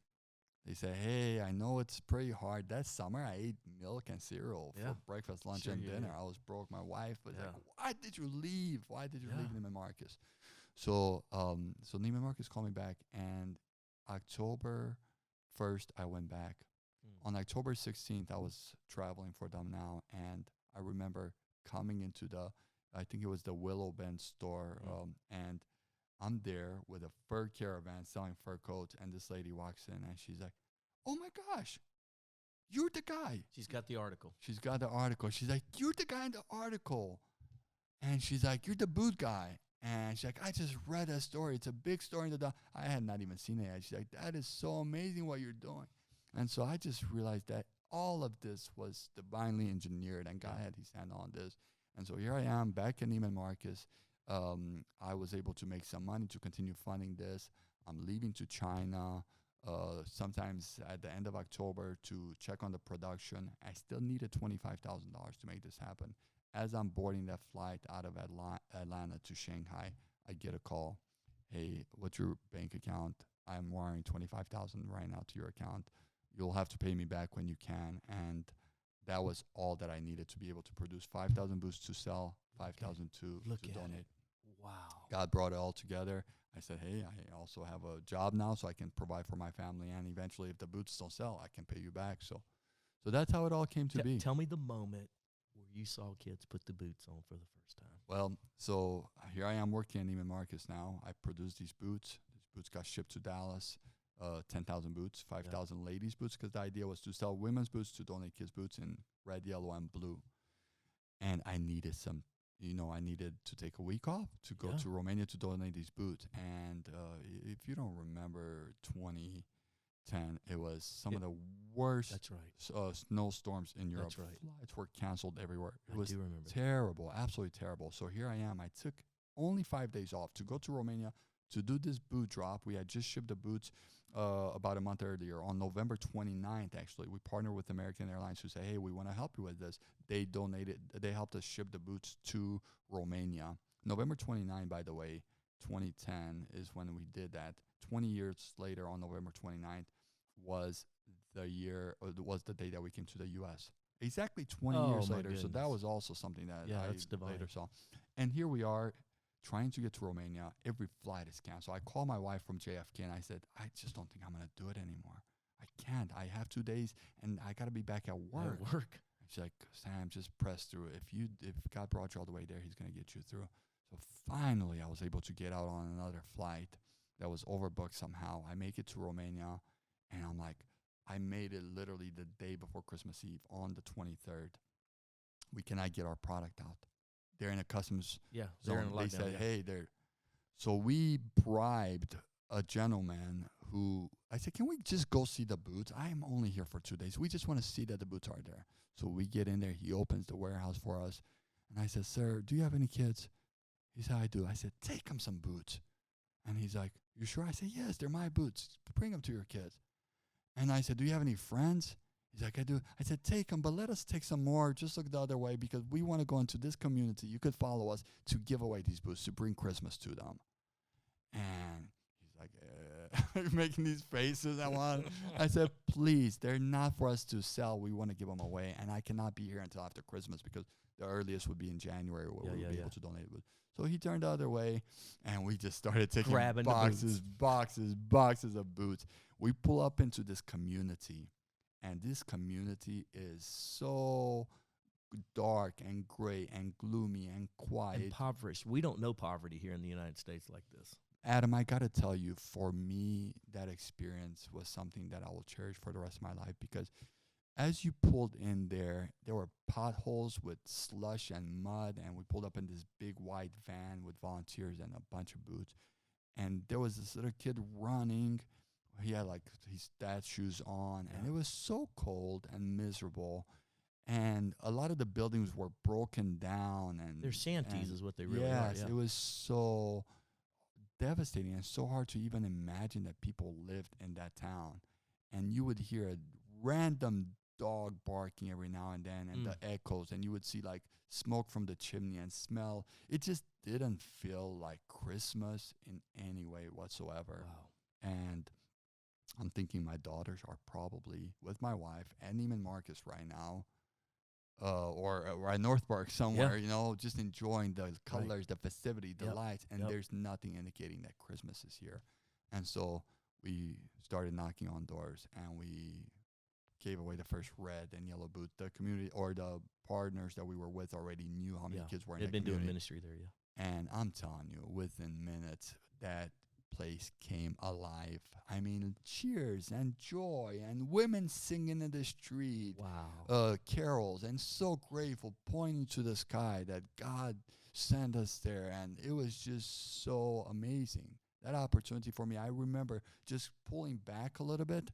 S2: They say, hey, I know it's pretty hard. That summer, I ate milk and cereal for breakfast, lunch, and dinner. I was broke. My wife was like, why did you leave? Why did you leave Neiman Marcus? So Neiman Marcus called me back, and October 1st, I went back. On October 16th, I was traveling for them now, and I remember coming into I think it was the Willow Bend store, and I'm there with a fur caravan selling fur coats, and this lady walks in, and she's like, oh my gosh, you're the guy.
S1: She's got the article.
S2: She's got the article. She's like, you're the guy in the article. And she's like, you're the boot guy. And she's like, I just read that story. It's a big story. I had not even seen it yet. She's like, that is so amazing what you're doing. And so I just realized that all of this was divinely engineered, and God had his hand on this. And so here I am back in Neiman Marcus. I was able to make some money to continue funding this. I'm leaving to China sometimes at the end of October to check on the production. I still needed $25,000 to make this happen. As I'm boarding that flight out of Atlanta to Shanghai, I get a call. Hey, what's your bank account? I'm wiring $25,000 right now to your account. You'll have to pay me back when you can. And that was all that I needed to be able to produce 5,000 boots to sell, 5,000 to donate.
S1: Wow.
S2: God brought it all together. I said, hey, I also have a job now, so I can provide for my family. And eventually, if the boots don't sell, I can pay you back. So that's how it all came to be.
S1: Tell me the moment where you saw kids put the boots on for the first time.
S2: Well, so here I am working at Neiman Marcus now. I produced these boots. These boots got shipped to Dallas. 10,000 boots, 5,000 ladies' boots, because the idea was to sell women's boots, to donate kids' boots in red, yellow, and blue. And I needed I needed to take a week off to go to Romania to donate these boots. And if you don't remember 2010, it was some of the worst snowstorms in Europe.
S1: That's right.
S2: Flights were canceled everywhere. It was
S1: remember.
S2: Terrible, absolutely terrible. So here I am. I took only 5 days off to go to Romania to do this boot drop. We had just shipped the boots about a month earlier. On November 29th, actually, we partnered with American Airlines, who said, hey, we want to help you with this. They helped us ship the boots to Romania. November 29, by the way, 2010 is when we did that. 20 years later, on November 29th, was the day that we came to the U.S. Exactly 20 years later.
S1: Goodness.
S2: So that was also something that I later saw. And here we are, trying to get to Romania. Every flight is canceled. I called my wife from JFK, and I said, I just don't think I'm going to do it anymore. I can't. I have 2 days, and I got to be back at work. And she's like, Sam, just press through. If God brought you all the way there, he's going to get you through. So finally, I was able to get out on another flight that was overbooked somehow. I make it to Romania, and I'm like, I made it literally the day before Christmas Eve on the 23rd. We cannot get our product out. They're in a customs zone. They said, hey, they're. So we bribed a gentleman who, I said, can we just go see the boots? I am only here for 2 days. We just want to see that the boots are there. So we get in there. He opens the warehouse for us. And I said, sir, do you have any kids? He said, I do. I said, take him some boots. And he's like, you sure? I said, yes, they're my boots. Bring them to your kids. And I said, do you have any friends? He's like, I do. I said, take them, but let us take some more. Just look the other way, because we want to go into this community. You could follow us to give away these boots, to bring Christmas to them. And he's like, making these faces. I said, please, they're not for us to sell. We want to give them away. And I cannot be here until after Christmas, because the earliest would be in January where we'll be able to donate it. So he turned the other way, and we just started taking
S1: Grabbing the
S2: boxes,
S1: boots.
S2: boxes of boots. We pull up into this community, and this community is so dark and gray and gloomy and quiet.
S1: Impoverished. We don't know poverty here in the United States like this.
S2: Adam, I got to tell you, for me, that experience was something that I will cherish for the rest of my life, because as you pulled in there were potholes with slush and mud, and we pulled up in this big white van with volunteers and a bunch of boots. And there was this little kid running. He had like his dad's shoes on, and it was so cold and miserable. And a lot of the buildings were broken down, and
S1: They're shanties is what they really
S2: yes,
S1: are.
S2: it was so devastating and so hard to even imagine that people lived in that town. And you would hear a random dog barking every now and then, and the echoes, and you would see like smoke from the chimney and smell. It just didn't feel like Christmas in any way whatsoever.
S1: Wow.
S2: And I'm thinking my daughters are probably with my wife and Neiman Marcus right now, or at North Park somewhere, you know, just enjoying the colors, the festivity, the lights, and there's nothing indicating that Christmas is here. And so we started knocking on doors, and we gave away the first red and yellow boot. The community, or the partners that we were with, already knew how many kids were in
S1: They've
S2: that
S1: been
S2: community.
S1: doing ministry there,
S2: And I'm telling you, within minutes, that place came alive. I mean, cheers and joy and women singing in the street.
S1: Wow.
S2: Carols, and so grateful, pointing to the sky that God sent us there. And it was just so amazing. That opportunity for me, I remember just pulling back a little bit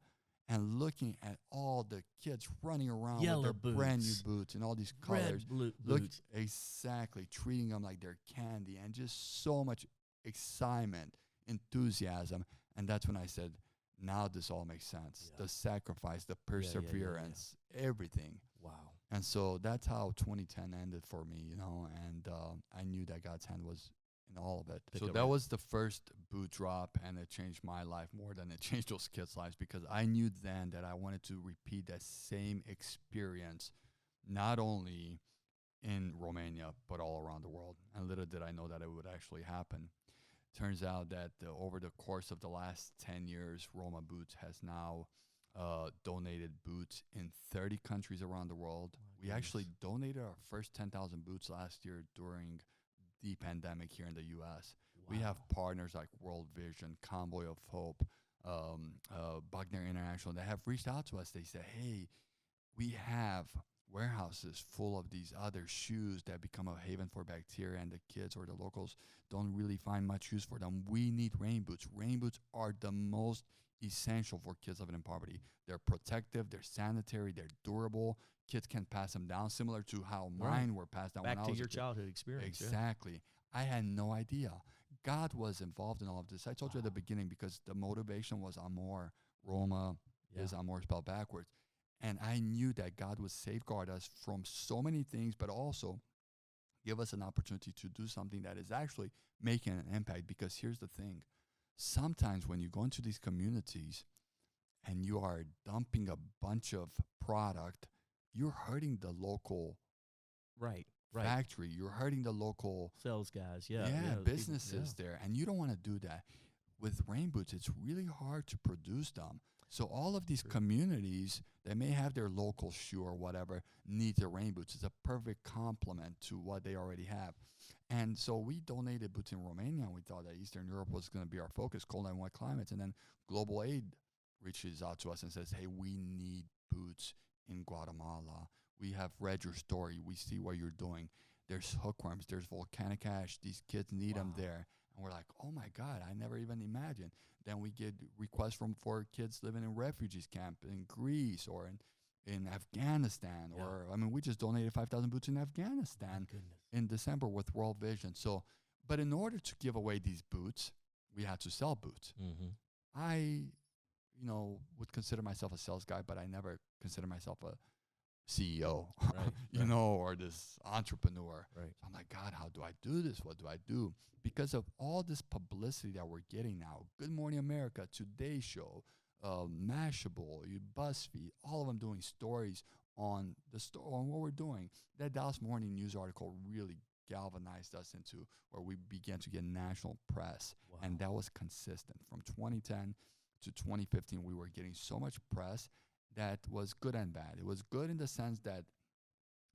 S2: and looking at all the kids running around
S1: Yellow
S2: with their brand new
S1: boots.
S2: boots and all these colors.
S1: Red blue
S2: Look,
S1: boots.
S2: exactly, treating them like they're candy, and just so much excitement, enthusiasm. And that's when I said, now this all makes sense. The sacrifice, the perseverance, everything.
S1: Wow.
S2: And so that's how 2010 ended for me, you know, and I knew that God's hand was in all of it. So that was the first boot drop, and it changed my life more than it changed those kids' lives, because I knew then that I wanted to repeat that same experience, not only in Romania, but all around the world. And little did I know that it would actually happen. Turns out that over the course of the last 10 years, ROMA Boots has now donated boots in 30 countries around the world. We actually donated our first 10,000 boots last year during the pandemic here in the U.S. We have partners like World Vision, Convoy of Hope, Buckner International that have reached out to us. They say, hey, we have warehouses full of these other shoes that become a haven for bacteria, and the kids or the locals don't really find much use for them. We need rain boots. Rain boots are the most essential for kids living in poverty. They're protective, they're sanitary, they're durable. Kids can pass them down, similar to how mine were passed down when I was
S1: Back to
S2: a
S1: your
S2: kid.
S1: childhood experience.
S2: Exactly. I had no idea. God was involved in all of this. I told you at the beginning, because the motivation was Amor. Roma is Amor spelled backwards. And I knew that God would safeguard us from so many things, but also give us an opportunity to do something that is actually making an impact. Because here's the thing. Sometimes when you go into these communities and you are dumping a bunch of product, you're hurting the local factory. You're hurting the local
S1: sales guys,
S2: businesses there. And you don't want to do that. With rain boots, it's really hard to produce them. So all of these communities that may have their local shoe or whatever need the rain boots. It's a perfect complement to what they already have. And so we donated boots in Romania, and we thought that Eastern Europe was going to be our focus, cold and wet climates. And then Global Aid reaches out to us and says, hey, we need boots in Guatemala. We have read your story. We see what you're doing. There's hookworms. There's volcanic ash. These kids need them there. And we're like, oh, my God, I never even imagined. Then we get requests for kids living in refugees camp in Greece or in Afghanistan. Or, I mean, we just donated 5,000 boots in Afghanistan in December with World Vision. So, but in order to give away these boots, we had to sell boots. I, would consider myself a sales guy, but I never consider myself a CEO, or this entrepreneur. So I'm like, God, how do I do this? What do I do? Because of all this publicity that we're getting now, Good Morning America, Today Show, Mashable, BuzzFeed, all of them doing stories on on what we're doing. That Dallas Morning News article really galvanized us into where we began to get national press.
S1: Wow.
S2: And that was consistent. From 2010 to 2015, we were getting so much press that was good and bad. It was good in the sense that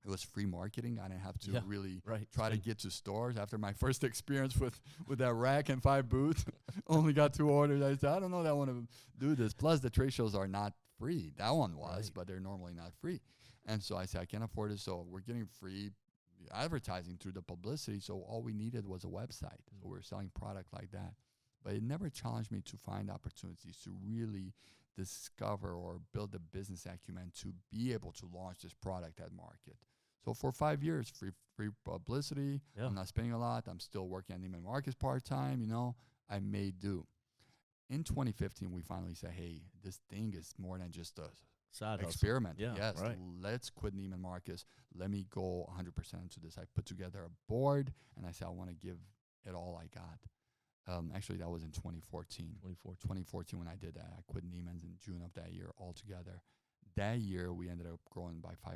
S2: it was free marketing. I didn't have to really try to get to stores. After my first experience with that rack and 5 booths, only got 2 orders. I said, I don't know that I want to do this. Plus, the trade shows are not free. That one was, but they're normally not free. And so I said, I can't afford it. So we're getting free advertising through the publicity. So all we needed was a website. So we were selling product like that. But it never challenged me to find opportunities to really discover or build a business acumen to be able to launch this product at market. So for 5 years, free publicity. I'm not spending a lot. I'm still working at Neiman Marcus part-time, you know. I may do. In 2015, we finally said, hey, this thing is more than just a
S1: side
S2: experiment.
S1: Yeah,
S2: yes, let's quit Neiman Marcus. Let me go 100% into this. I put together a board, and I said, I want to give it all I got. Actually, that was in 2014. 2014 when I did that. I quit Neiman's in June of that year altogether. That year, we ended up growing by 500%.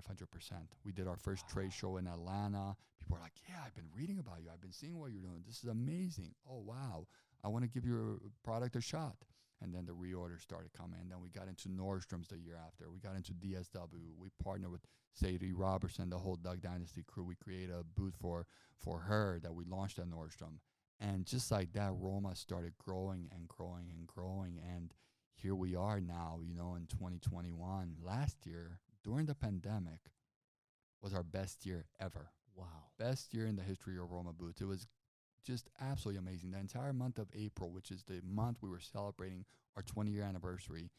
S2: We did our first trade show in Atlanta. People were like, yeah, I've been reading about you. I've been seeing what you're doing. This is amazing. Oh, wow. I want to give your product a shot. And then the reorders started coming. And then we got into Nordstrom's the year after. We got into DSW. We partnered with Sadie Robertson, the whole Duck Dynasty crew. We created a booth for her that we launched at Nordstrom. And just like that, Roma started growing and growing and growing. And here we are now, you know, in 2021. Last year, during the pandemic, was our best year ever.
S1: Wow.
S2: Best year in the history of ROMA Boots. It was just absolutely amazing. The entire month of April, which is the month we were celebrating our 20-year anniversary,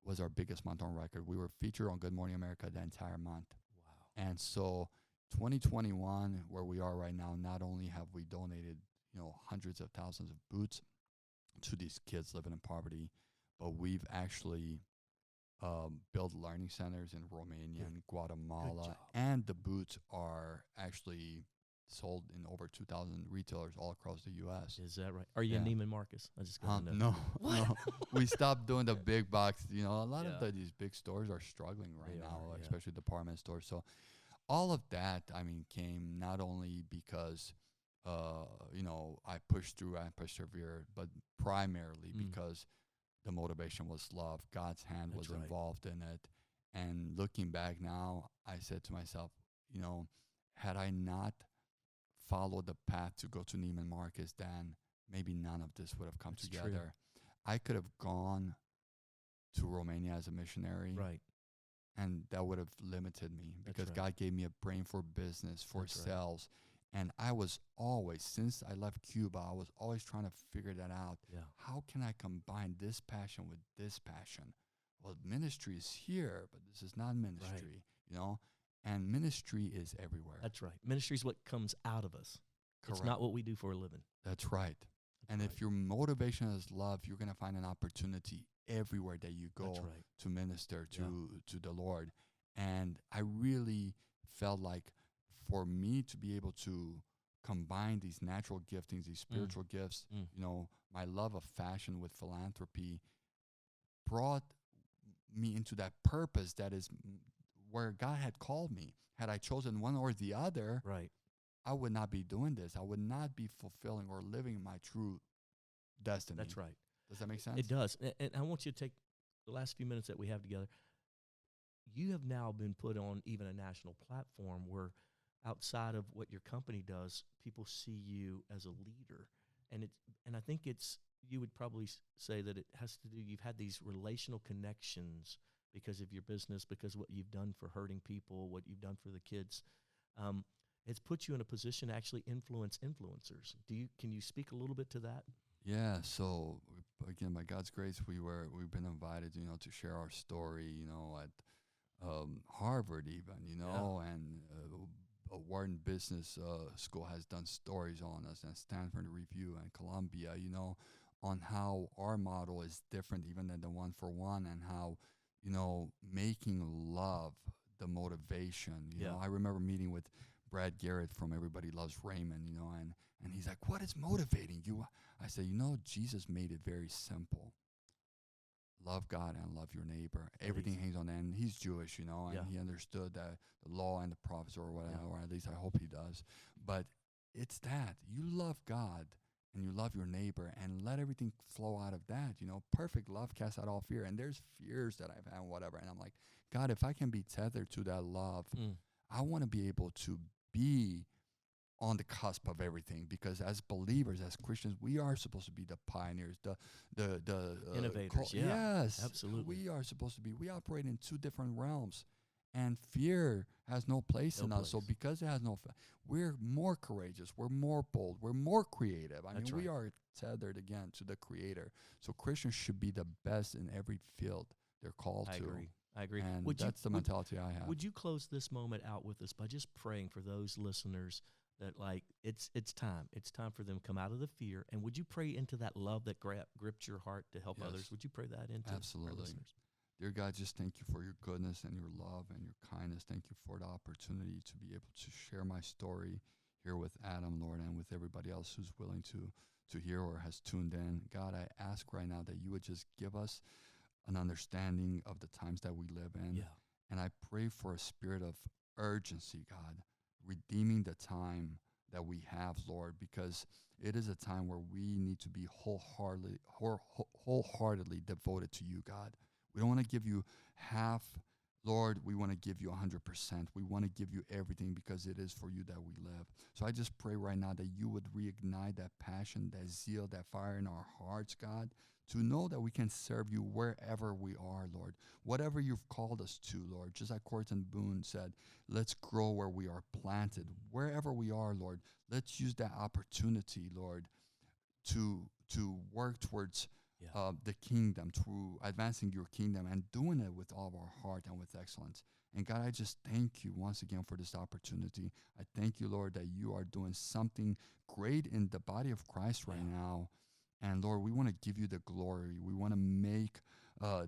S2: was our biggest month on record. We were featured on Good Morning America the entire month. Wow. And so 2021, where we are right now, not only have we donated, you know, hundreds of thousands of boots to these kids living in poverty, but we've actually built learning centers in Romania and Guatemala, and the boots are actually sold in over 2,000 retailers all across the U.S.
S1: Is that right? Are you in Neiman Marcus? I just got to
S2: No.
S1: know.
S2: No. We stopped doing the big box. You know, a lot of these big stores are struggling right now, especially department stores. So all of that, I mean, came not only because, you know, I pushed through and persevered, but primarily because the motivation was love. God's hand was involved in it. And looking back now, I said to myself, you know, had I not followed the path to go to Neiman Marcus, then maybe none of this would have come together. True. I could have gone to Romania as a missionary. Right. And that would have limited me because God gave me a brain for business, for sales. And I was always, since I left Cuba, I was always trying to figure that out. Yeah. How can I combine this passion with this passion? Well, ministry is here, but this is not ministry, you know? And ministry is everywhere.
S1: That's right. Ministry is what comes out of us. Correct. It's not what we do for a living.
S2: That's right. And if your motivation is love, you're going to find an opportunity everywhere that you go to minister to the Lord. And I really felt like for me to be able to combine these natural giftings, these spiritual gifts, you know, my love of fashion with philanthropy brought me into that purpose that is where God had called me. Had I chosen one or the other, I would not be doing this. I would not be fulfilling or living my true destiny.
S1: That's right.
S2: Does that make sense?
S1: It does. And I want you to take the last few minutes that we have together. You have now been put on even a national platform where outside of what your company does, people see you as a leader. And I think you would probably say that it has to do, you've had these relational connections because of your business, because of what you've done for hurting people, what you've done for the kids. It's put you in a position to actually influence influencers. Can you speak a little bit to that?
S2: Yeah, so again, by God's grace, we've been invited, you know, to share our story, you know, at Harvard even, you know, and Wharton Business School has done stories on us, and Stanford Review and Columbia, you know, on how our model is different even than the one for one, and how, you know, making love the motivation. You know, I remember meeting with Brad Garrett from Everybody Loves Raymond, you know, and he's like, what is motivating you? I said, you know, Jesus made it very simple. Love God and love your neighbor. Everything hangs on that. And he's Jewish, you know, and he understood that the law and the prophets or whatever, or at least I hope he does. But it's that you love God and you love your neighbor, and let everything flow out of that. Perfect love casts out all fear. And there's fears that I've had, whatever. And I'm like, God, if I can be tethered to that love, I want to be able to be on the cusp of everything, because as believers, as Christians, we are supposed to be the pioneers, the
S1: innovators.
S2: Yes,
S1: absolutely.
S2: we are supposed to be. We operate in two different realms, and fear has no place in us. So because it has we're more courageous, we're more bold, we're more creative. We are tethered again to the Creator. So Christians should be the best in every field they're called to.
S1: I agree.
S2: And that's the mentality I have.
S1: Would you close this moment out with us by just praying for those listeners that it's time. It's time for them to come out of the fear. And would you pray into that love that gripped your heart to help others? Would you pray that into our listeners?
S2: Dear God, just thank you for your goodness and your love and your kindness. Thank you for the opportunity to be able to share my story here with Adam, Lord, and with everybody else who's willing to hear or has tuned in. God, I ask right now that you would just give us an understanding of the times that we live in.
S1: Yeah.
S2: And I pray for a spirit of urgency, God, redeeming the time that we have, Lord, because it is a time where we need to be wholeheartedly devoted to you, God. We don't want to give you half, Lord. We want to give you 100%. We want to give you everything, because it is for you that we live. So I just pray right now that you would reignite that passion, that zeal, that fire in our hearts, God, to know that we can serve you wherever we are, Lord. Whatever you've called us to, Lord. Just like Corton Boone said, let's grow where we are planted. Wherever we are, Lord, let's use that opportunity, Lord, to work towards the kingdom, through advancing your kingdom and doing it with all of our heart and with excellence. And God, I just thank you once again for this opportunity. I thank you, Lord, that you are doing something great in the body of Christ right now. And Lord, we want to give you the glory. We want to make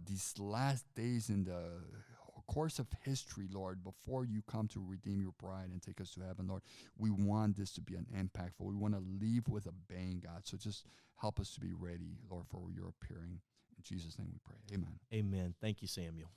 S2: these last days in the course of history, Lord, before you come to redeem your bride and take us to heaven, Lord. We want this to be an impactful. We want to leave with a bang, God. So just help us to be ready, Lord, for your appearing. In Jesus' name we pray. Amen.
S1: Amen. Thank you, Samuel.